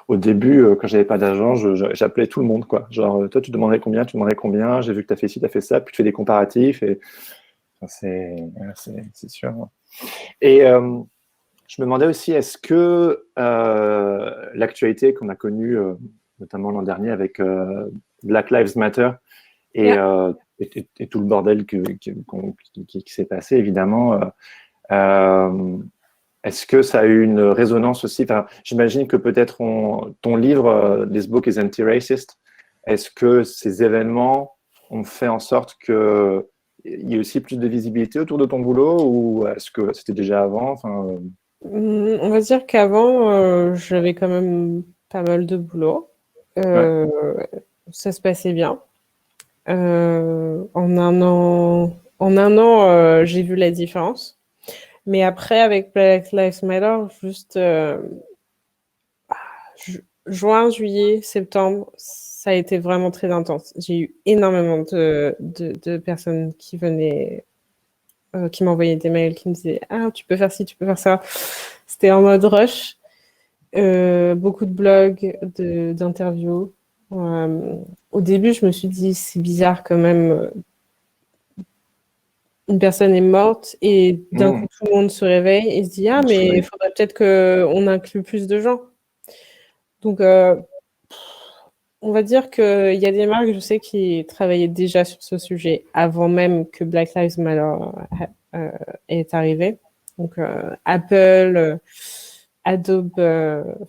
au début, quand j'avais pas d'argent, j'appelais tout le monde, quoi. Genre, toi, tu demanderais combien, j'ai vu que tu as fait ci, tu as fait ça, puis tu fais des comparatifs. Et c'est sûr. Et je me demandais aussi, est-ce que l'actualité qu'on a connue, notamment l'an dernier avec Black Lives Matter, et tout le bordel qui s'est passé, évidemment, est-ce que ça a eu une résonance aussi? J'imagine que peut-être ton livre, This Book is Anti-Racist, est-ce que ces événements ont fait en sorte qu'il y ait aussi plus de visibilité autour de ton boulot, ou est-ce que c'était déjà avant? On va dire qu'avant, j'avais quand même pas mal de boulot. Ça se passait bien. En en un an, j'ai vu la différence. Mais après, avec Black Lives Matter, juste juin, juillet, septembre, ça a été vraiment très intense. J'ai eu énormément de personnes qui venaient, qui m'envoyaient des mails, qui me disaient « Ah, tu peux faire ci, tu peux faire ça ». C'était en mode rush. Beaucoup de blogs, d'interviews. Au début, je me suis dit, c'est bizarre quand même, une personne est morte et d'un coup, tout le monde se réveille et se dit, ah, mais il faudrait peut-être qu'on inclue plus de gens. Donc, on va dire qu'il y a des marques, je sais, qui travaillaient déjà sur ce sujet avant même que Black Lives Matter est arrivé. Donc, Apple, Adobe,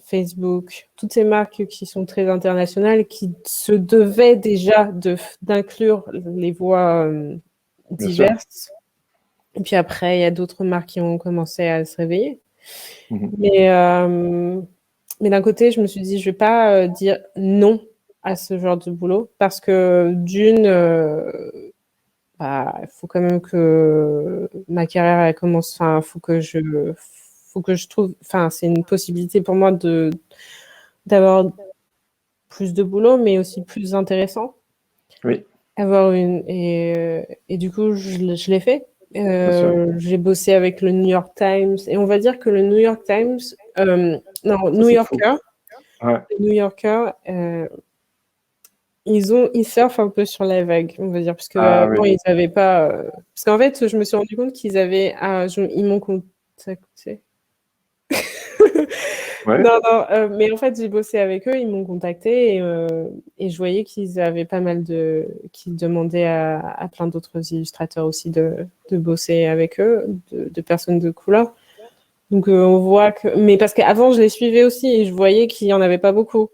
Facebook, toutes ces marques qui sont très internationales, qui se devaient déjà d'inclure les voix diverses. Et puis après, il y a d'autres marques qui ont commencé à se réveiller. Mais d'un côté, je me suis dit, je ne vais pas dire non à ce genre de boulot, parce que d'une, il faut quand même que ma carrière elle commence, enfin, faut que je trouve, enfin, c'est une possibilité pour moi d'avoir plus de boulot, mais aussi plus intéressant. Oui. Et du coup, je l'ai fait. J'ai bossé avec le New York Times, et on va dire que le New York Times, New Yorker, New Yorker, ils surfent un peu sur la vague, on va dire, parce que avant, ils n'avaient pas. Parce qu'en fait, je me suis rendu compte qu'ils avaient. Ils m'ont contacté. Non, mais en fait, j'ai bossé avec eux, ils m'ont contacté et je voyais qu'ils avaient pas mal qu'ils demandaient à plein d'autres illustrateurs aussi de bosser avec eux, de personnes de couleur. Donc, on voit que. Mais parce qu'avant, je les suivais aussi et je voyais qu'il n'y en avait pas beaucoup.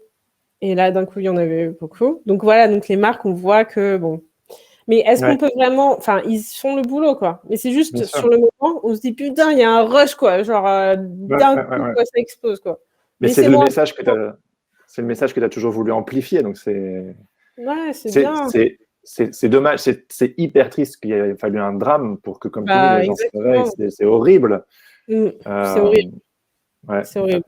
Et là, d'un coup, il y en avait beaucoup. Donc, voilà, donc les marques, on voit que, bon. Mais est-ce qu'on peut vraiment... Enfin, ils font le boulot, quoi. Mais c'est juste, sur le moment, on se dit, putain, il y a un rush, quoi. Genre, d'un coup, quoi, ça explose, quoi. Mais c'est le message que tu as toujours voulu amplifier, donc c'est... Ouais, c'est bien. C'est dommage, c'est hyper triste qu'il ait fallu un drame pour que, comme tu dis, les gens se exactement. réveillent. C'est horrible. C'est horrible. Ouais, c'est horrible.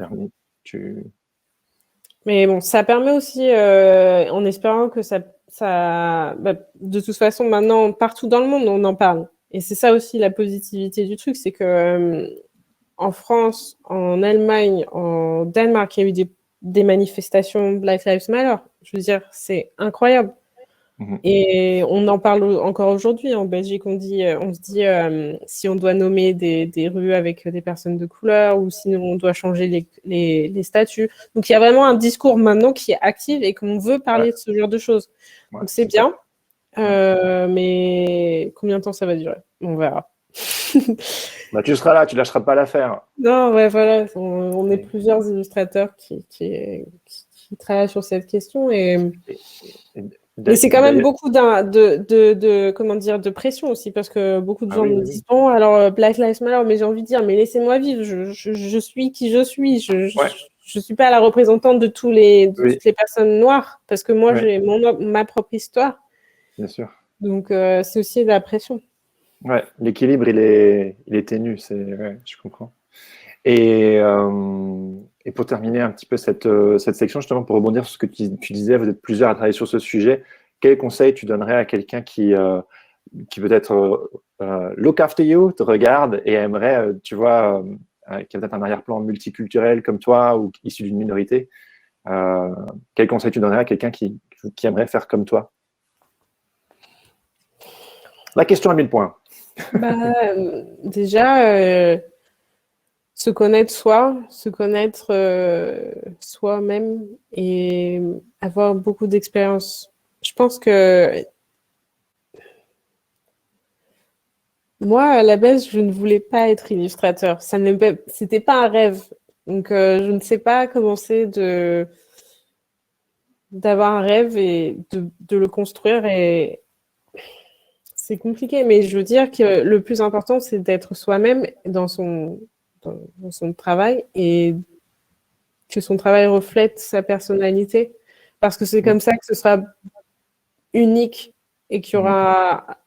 Mais bon, ça permet aussi, en espérant que de toute façon, maintenant, partout dans le monde, on en parle. Et c'est ça aussi la positivité du truc, c'est que en France, en Allemagne, en Danemark, il y a eu des manifestations Black Lives Matter. Je veux dire, c'est incroyable. Et on en parle encore aujourd'hui. En Belgique, on se dit si on doit nommer des rues avec des personnes de couleur ou sinon on doit changer les statuts. Donc, il y a vraiment un discours maintenant qui est actif et qu'on veut parler de ce genre de choses. Donc, c'est bien. Mais combien de temps ça va durer? On verra. Tu seras là, tu lâcheras pas l'affaire. Non, ouais, voilà. On est plusieurs illustrateurs qui travaillent sur cette question mais c'est quand même beaucoup de pression aussi, parce que beaucoup de gens me disent bon, alors Black Lives Matter, mais j'ai envie de dire, mais laissez-moi vivre, je suis qui je suis, je suis pas la représentante de toutes les personnes noires, parce que moi j'ai ma propre histoire. Bien sûr. Donc c'est aussi de la pression. Ouais, l'équilibre il est ténu, je comprends. Et pour terminer un petit peu cette section, justement, pour rebondir sur ce que tu disais, vous êtes plusieurs à travailler sur ce sujet. Quel conseil tu donnerais à quelqu'un qui peut-être look after you, te regarde et aimerait, tu vois, qui a peut-être un arrière-plan multiculturel comme toi ou issu d'une minorité? Quel conseil tu donnerais à quelqu'un qui aimerait faire comme toi? La question à 1000 points. Déjà, se connaître soi-même et avoir beaucoup d'expérience. Je pense que moi, à la base, je ne voulais pas être illustrateur. C'était pas un rêve. Donc, je ne sais pas comment c'est d'avoir un rêve et de le construire. Et c'est compliqué, mais je veux dire que le plus important, c'est d'être soi-même dans son travail et que son travail reflète sa personnalité. Parce que c'est comme ça que ce sera unique et qu'il y aura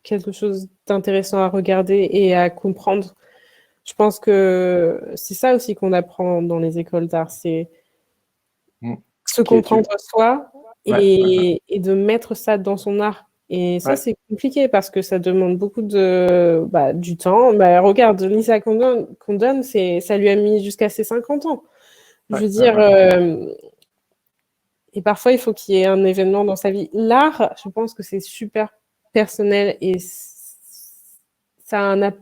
quelque chose intéressant à regarder et à comprendre. Je pense que c'est ça aussi qu'on apprend dans les écoles d'art, c'est se comprendre soi et de mettre ça dans son art. Et ça, c'est compliqué parce que ça demande beaucoup du temps. Regarde, Lisa Condon, ça lui a mis jusqu'à ses 50 ans. Je veux dire, et parfois, il faut qu'il y ait un événement dans sa vie. L'art, je pense que c'est super personnel et la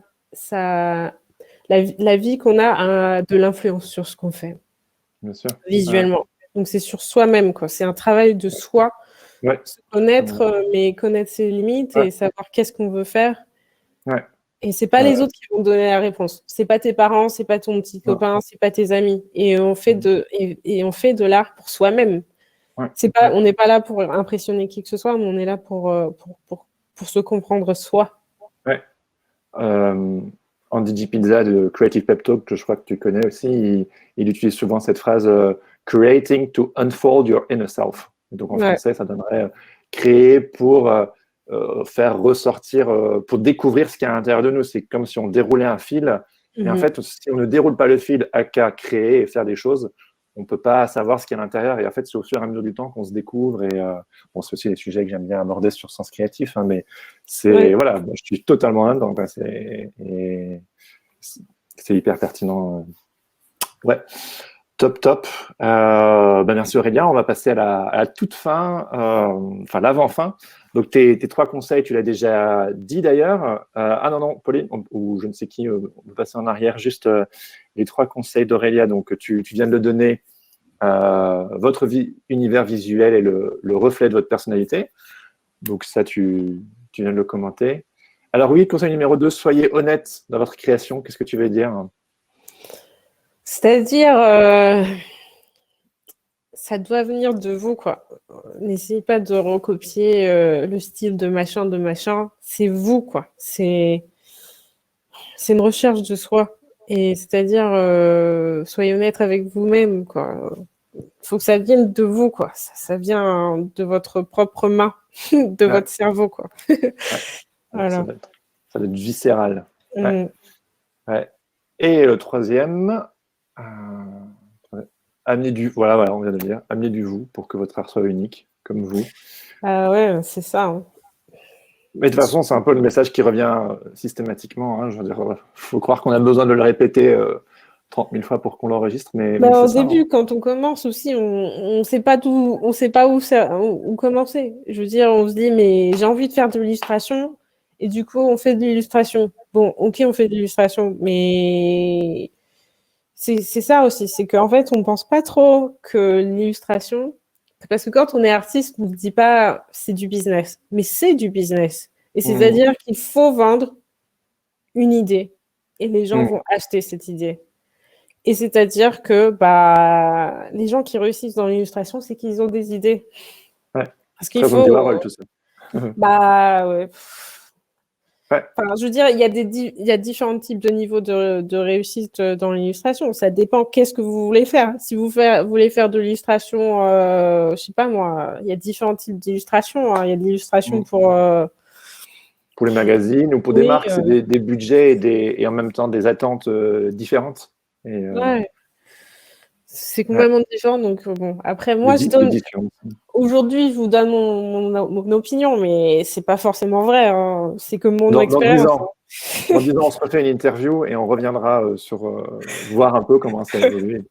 vie qu'on a de l'influence sur ce qu'on fait. Bien sûr. Visuellement. Donc, c'est sur soi-même, quoi. C'est un travail de soi. Se connaître, mais connaître ses limites et savoir qu'est-ce qu'on veut faire. Et c'est pas les autres qui vont donner la réponse. C'est pas tes parents, c'est pas ton petit copain, c'est pas tes amis. Et on fait de l'art pour soi-même. On n'est pas là pour impressionner qui que ce soit, mais on est là pour se comprendre soi. Andy Pizza de Creative Pep Talk, que je crois que tu connais aussi, il utilise souvent cette phrase creating to unfold your inner self. Donc en français, ça donnerait créer pour faire ressortir, pour découvrir ce qu'il y a à l'intérieur de nous. C'est comme si on déroulait un fil. Mais en fait, si on ne déroule pas le fil à qu'à créer et faire des choses, on ne peut pas savoir ce qu'il y a à l'intérieur. Et en fait, c'est au fur et à mesure du temps qu'on se découvre. Et c'est aussi des sujets que j'aime bien aborder sur Sens Créatif. Hein, mais voilà, je suis totalement là-dedans. C'est hyper pertinent. Top. Merci Aurélien. On va passer à la toute fin, l'avant-fin. Donc tes 3 conseils, tu l'as déjà dit d'ailleurs. Non, Pauline, ou je ne sais qui, on peut passer en arrière. Juste les 3 conseils d'Aurélia. Donc tu viens de le donner. Votre univers visuel est le reflet de votre personnalité. Donc ça, tu viens de le commenter. Alors oui, conseil numéro 2, soyez honnête dans votre création. Qu'est-ce que tu veux dire ? C'est-à-dire, ça doit venir de vous, quoi. N'essayez pas de recopier le style de machin. C'est vous, quoi. C'est une recherche de soi. Et c'est-à-dire, soyez honnête avec vous-même, quoi. Il faut que ça vienne de vous, quoi. Ça vient de votre propre main, de votre cerveau, quoi. Voilà. Ça doit être viscéral. Et le 3e, amenez du on vient de le dire, amenez du vous pour que votre art soit unique, comme vous. C'est ça. Hein. Mais de toute façon, c'est un peu le message qui revient systématiquement. Hein. Je veux dire, faut croire qu'on a besoin de le répéter 30 000 fois pour qu'on l'enregistre. Mais au début, quand on commence aussi, on sait pas où commencer. Je veux dire, on se dit, mais j'ai envie de faire de l'illustration. Et du coup, on fait de l'illustration. Bon, ok, on fait de l'illustration, mais c'est ça aussi. C'est qu'en fait, on pense pas trop que l'illustration... Parce que quand on est artiste, on ne dit pas c'est du business. Mais c'est du business. Et c'est-à-dire qu'il faut vendre une idée. Et les gens vont acheter cette idée. Et c'est-à-dire que les gens qui réussissent dans l'illustration, c'est qu'ils ont des idées. Parce qu'il faut... tout ça. Enfin, je veux dire, il y a différents types de niveaux de réussite dans l'illustration. Ça dépend qu'est-ce que vous voulez faire. Si vous voulez faire de l'illustration, je sais pas moi, il y a différents types d'illustrations. Hein. Il y a de l'illustration pour les magazines ou pour des marques, c'est des budgets et en même temps des attentes différentes. C'est complètement différent. Donc bon, après moi, aujourd'hui, je vous donne mon opinion, mais c'est pas forcément vrai. Hein. C'est que mon expérience. Dans 10 ans, on se refait une interview et on reviendra sur voir un peu comment ça évolue.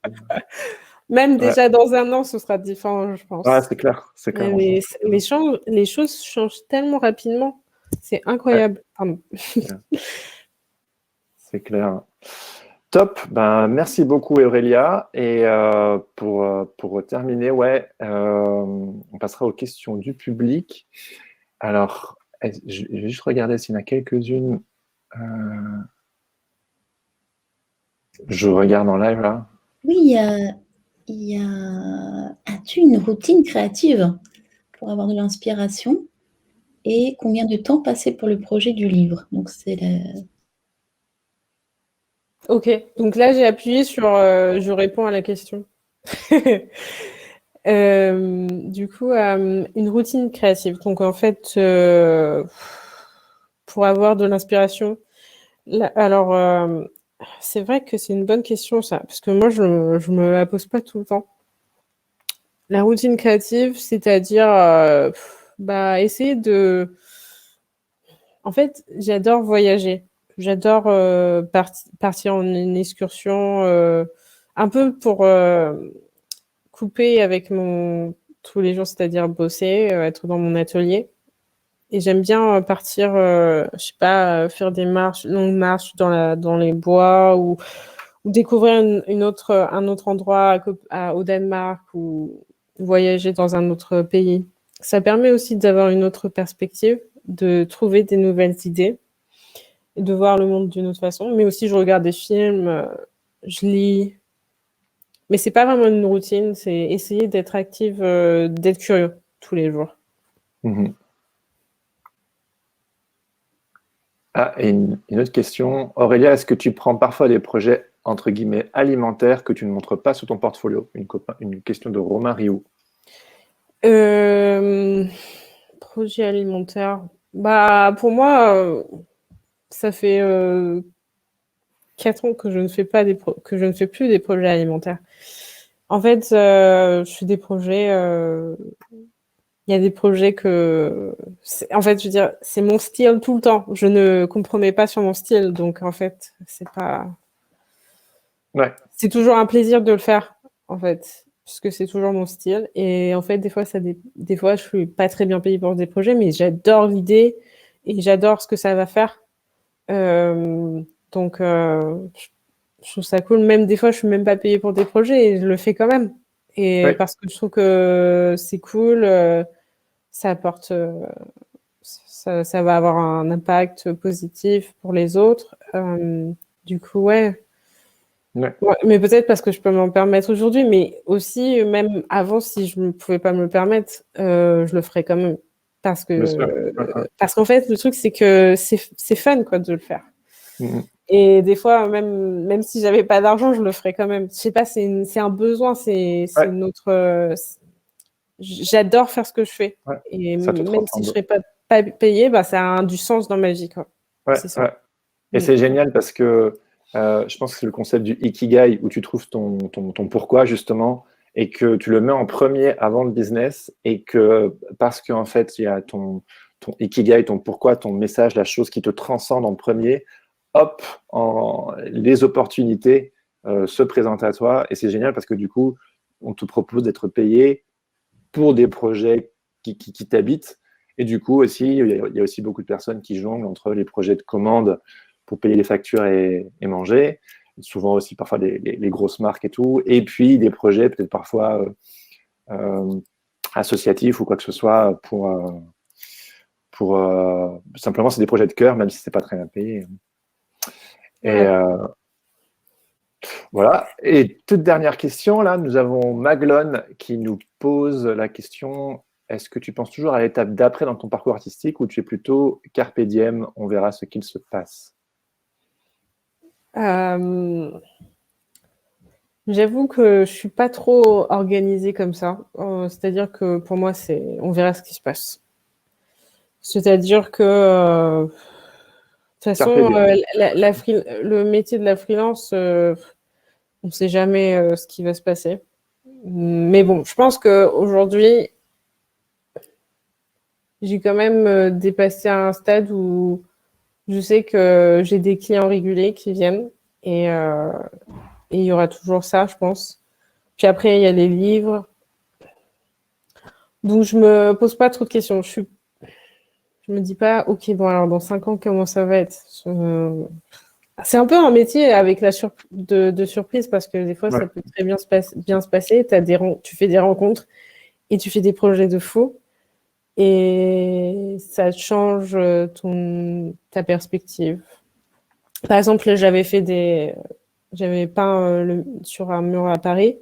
Même déjà dans 1 an, ce sera différent, je pense. C'est clair. Les choses changent tellement rapidement. C'est incroyable. Pardon. C'est clair. Top, merci beaucoup Aurélia. Et pour terminer, on passera aux questions du public. Alors, je vais juste regarder s'il y en a quelques-unes. Je regarde en live là. Oui, as-tu une routine créative pour avoir de l'inspiration et combien de temps passer pour le projet du livre? Donc c'est Ok, donc là j'ai appuyé sur je réponds à la question. Du coup, une routine créative. Donc en fait, pour avoir de l'inspiration. Alors, c'est vrai que c'est une bonne question, ça, parce que moi, je me la pose pas tout le temps. La routine créative, c'est-à-dire essayer de... En fait, j'adore voyager. J'adore partir en une excursion, un peu pour couper avec tous les jours, c'est-à-dire bosser, être dans mon atelier. Et j'aime bien partir, je sais pas, faire des longues marches dans les bois ou découvrir un autre endroit au Danemark ou voyager dans un autre pays. Ça permet aussi d'avoir une autre perspective, de trouver des nouvelles idées et de voir le monde d'une autre façon. Mais aussi, je regarde des films, je lis. Mais c'est pas vraiment une routine, c'est essayer d'être active, d'être curieux tous les jours. Mhm. Ah, et une autre question. Aurélia, est-ce que tu prends parfois des projets, entre guillemets, alimentaires que tu ne montres pas sur ton portfolio? Une question de Romain Rioux. Projet alimentaire. Bah, pour moi, ça fait 4 ans que je ne fais pas que je ne fais plus des projets alimentaires. En fait, je fais des projets. Il y a des projets en fait, je veux dire, c'est mon style tout le temps. Je ne compromets pas sur mon style, donc en fait, c'est pas. Ouais. C'est toujours un plaisir de le faire, en fait, puisque c'est toujours mon style. Et en fait, des fois, des fois, je suis pas très bien payée pour des projets, mais j'adore l'idée et j'adore ce que ça va faire. Donc, je trouve ça cool. Même des fois, je suis même pas payée pour des projets et je le fais quand même. Et Ouais. parce que je trouve que c'est cool, ça apporte, ça va avoir un impact positif pour les autres. Du coup, ouais. Ouais. Ouais, mais peut-être parce que je peux m'en permettre aujourd'hui, mais aussi, même avant, si je ne pouvais pas me le permettre, je le ferais quand même. Bien sûr. Parce qu'en fait, le truc, c'est que c'est fun, quoi, de le faire. Mhm. Et des fois, même si j'avais pas d'argent, je le ferais quand même. Je sais pas, c'est un besoin, c'est Ouais. notre. J'adore faire ce que je fais. Ouais. Et Ça te même si je transcende. serais pas payée, bah, ça a du sens dans ma vie, quoi. Ouais, C'est ça. ouais. Et c'est génial parce que je pense que c'est le concept du ikigai où tu trouves ton pourquoi justement et que tu le mets en premier avant le business et que parce qu'en fait il y a ton ikigai, ton pourquoi, ton message, la chose qui te transcende en premier, hop, les opportunités se présentent à toi et c'est génial parce que du coup on te propose d'être payé pour des projets qui t'habitent. Et du coup, aussi, il y a aussi beaucoup de personnes qui jonglent entre les projets de commande pour payer les factures et manger, souvent aussi parfois les grosses marques et tout, et puis des projets peut-être parfois associatifs ou quoi que ce soit pour simplement, c'est des projets de cœur, même si c'est pas très bien payé. Et Ouais. voilà. Et toute dernière question, là, nous avons Maglone qui nous pose la question, est-ce que tu penses toujours à l'étape d'après dans ton parcours artistique ou tu es plutôt carpe diem, on verra ce qu'il se passe? J'avoue que je suis pas trop organisée comme ça. C'est-à-dire que pour moi, on verra ce qui se passe. C'est-à-dire que, de toute Carpe façon, diem. le métier de la freelance, on ne sait jamais ce qui va se passer. Mais bon, je pense qu'aujourd'hui, j'ai quand même dépassé un stade où je sais que j'ai des clients réguliers qui viennent et il y aura toujours ça, je pense. Puis après, il y a les livres. Donc, je me pose pas trop de questions. Je me dis pas, ok, bon, alors dans 5 ans, comment ça va être? C'est un peu un métier avec de surprise parce que des fois, Ouais, ça peut très bien se passer. Tu fais des rencontres et tu fais des projets de fou et ça change ta perspective. Par exemple, j'avais peint sur un mur à Paris.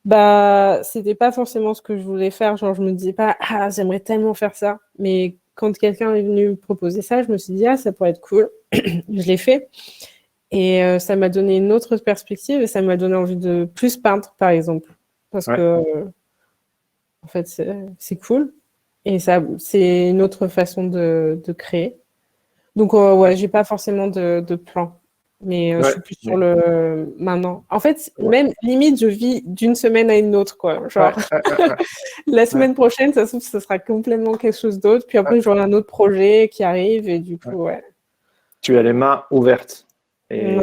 Bah, c'était pas forcément ce que je voulais faire. Genre, je me disais pas, ah, j'aimerais tellement faire ça. Mais quand quelqu'un est venu me proposer ça, je me suis dit, ah, ça pourrait être cool. Je l'ai fait. Et ça m'a donné une autre perspective et ça m'a donné envie de plus peindre, par exemple. Parce ouais, que, en fait, c'est cool. Et ça, c'est une autre façon de créer. Donc, ouais, j'ai pas forcément de plan. Mais je suis plus sur le maintenant. En fait, même limite, je vis d'une semaine à une autre, quoi. Genre, la semaine prochaine, ça se trouve, ce sera complètement quelque chose d'autre. Puis après, j'aurai un autre projet qui arrive et du coup, Tu as les mains ouvertes et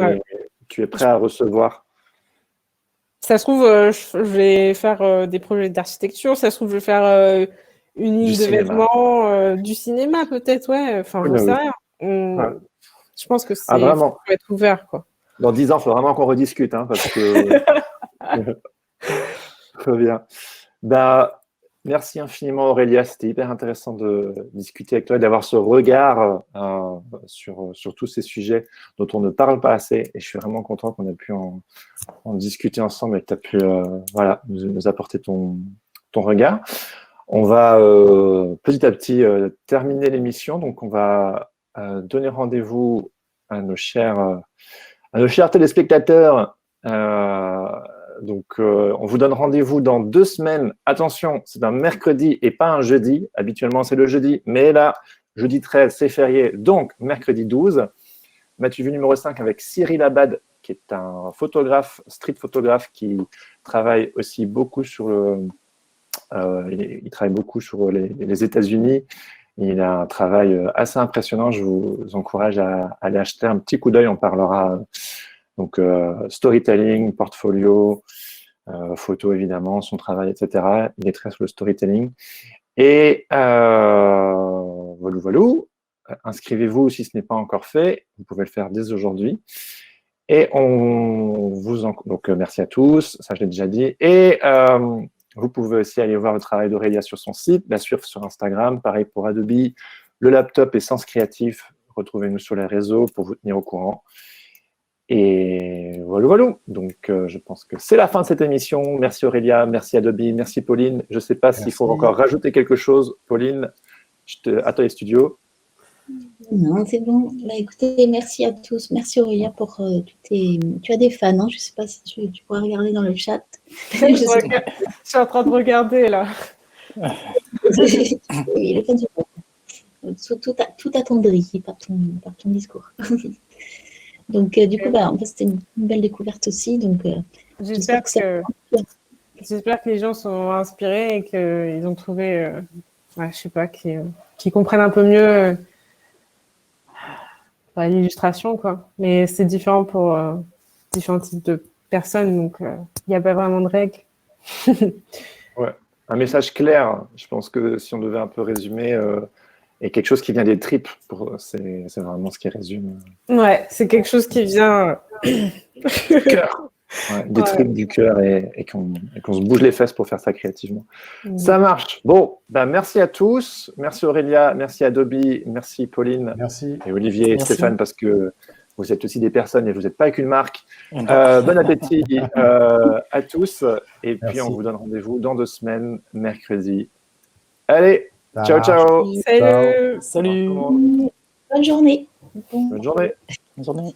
tu es prêt à recevoir. Ça se trouve, je vais faire des projets d'architecture. Ça se trouve, je vais faire une ligne de vêtements, du cinéma peut-être, ouais. Enfin, j'en sais rien. Je pense que c'est faut être ouvert, quoi. Dans 10 ans, il faut vraiment qu'on rediscute, hein, parce que très bien. Bah, merci infiniment Aurélia, c'était hyper intéressant de discuter avec toi et d'avoir ce regard sur tous ces sujets dont on ne parle pas assez. Et je suis vraiment content qu'on ait pu en discuter ensemble et que tu as pu nous apporter ton regard. On va petit à petit terminer l'émission, donc on va donner rendez-vous à nos chers téléspectateurs. Donc, on vous donne rendez-vous dans 2 semaines. Attention, c'est un mercredi et pas un jeudi. Habituellement, c'est le jeudi. Mais là, jeudi 13, c'est férié. Donc, mercredi 12. M'as-tu vu numéro 5 avec Cyril Abad, qui est un photographe, street photographe, qui travaille aussi beaucoup sur il travaille beaucoup sur les États-Unis. Il a un travail assez impressionnant. Je vous encourage à aller acheter un petit coup d'œil. On parlera donc storytelling, portfolio, photo évidemment, son travail, etc. Il est très sur le storytelling. Et voilà. Inscrivez-vous si ce n'est pas encore fait. Vous pouvez le faire dès aujourd'hui. Et donc merci à tous. Ça, je l'ai déjà dit. Et vous pouvez aussi aller voir le travail d'Aurélia sur son site, la suivre sur Instagram. Pareil pour Adobe, le laptop et Sens Créatif. Retrouvez-nous sur les réseaux pour vous tenir au courant. Et voilà. Donc, je pense que c'est la fin de cette émission. Merci Aurélia, merci Adobe, merci Pauline. Je ne sais pas s'il faut encore rajouter quelque chose. Pauline, à toi les studios. Non, c'est bon. Bah, écoutez, merci à tous. Merci Aurélia pour Tu as des fans, hein. Je ne sais pas si tu pourras regarder dans le chat. Je suis en train de regarder, là. Oui, le fan du monde. Tout attendri par ton discours. Donc, du coup, c'était une belle découverte aussi. Donc, j'espère que les gens sont inspirés et qu'ils ont trouvé, je sais pas, qu'ils comprennent un peu mieux l'illustration, quoi. Mais c'est différent pour différents types de personnes, donc il n'y a pas vraiment de règles. Ouais, un message clair. Je pense que si on devait un peu résumer, et quelque chose qui vient des tripes, c'est vraiment ce qui résume. Ouais, c'est quelque chose qui vient du cœur. Ouais, des tripes du cœur et qu'on se bouge les fesses pour faire ça créativement. Ça marche. Bon, merci à tous. Merci Aurélia, merci Adobe, merci Pauline. Merci. Et Olivier et Stéphane, parce que vous êtes aussi des personnes et vous n'êtes pas qu'une marque. Bon appétit à tous. Et puis, on vous donne rendez-vous dans 2 semaines, mercredi. Allez, ciao. Salut. Salut. Bonne journée. Bonne journée. Bonne journée.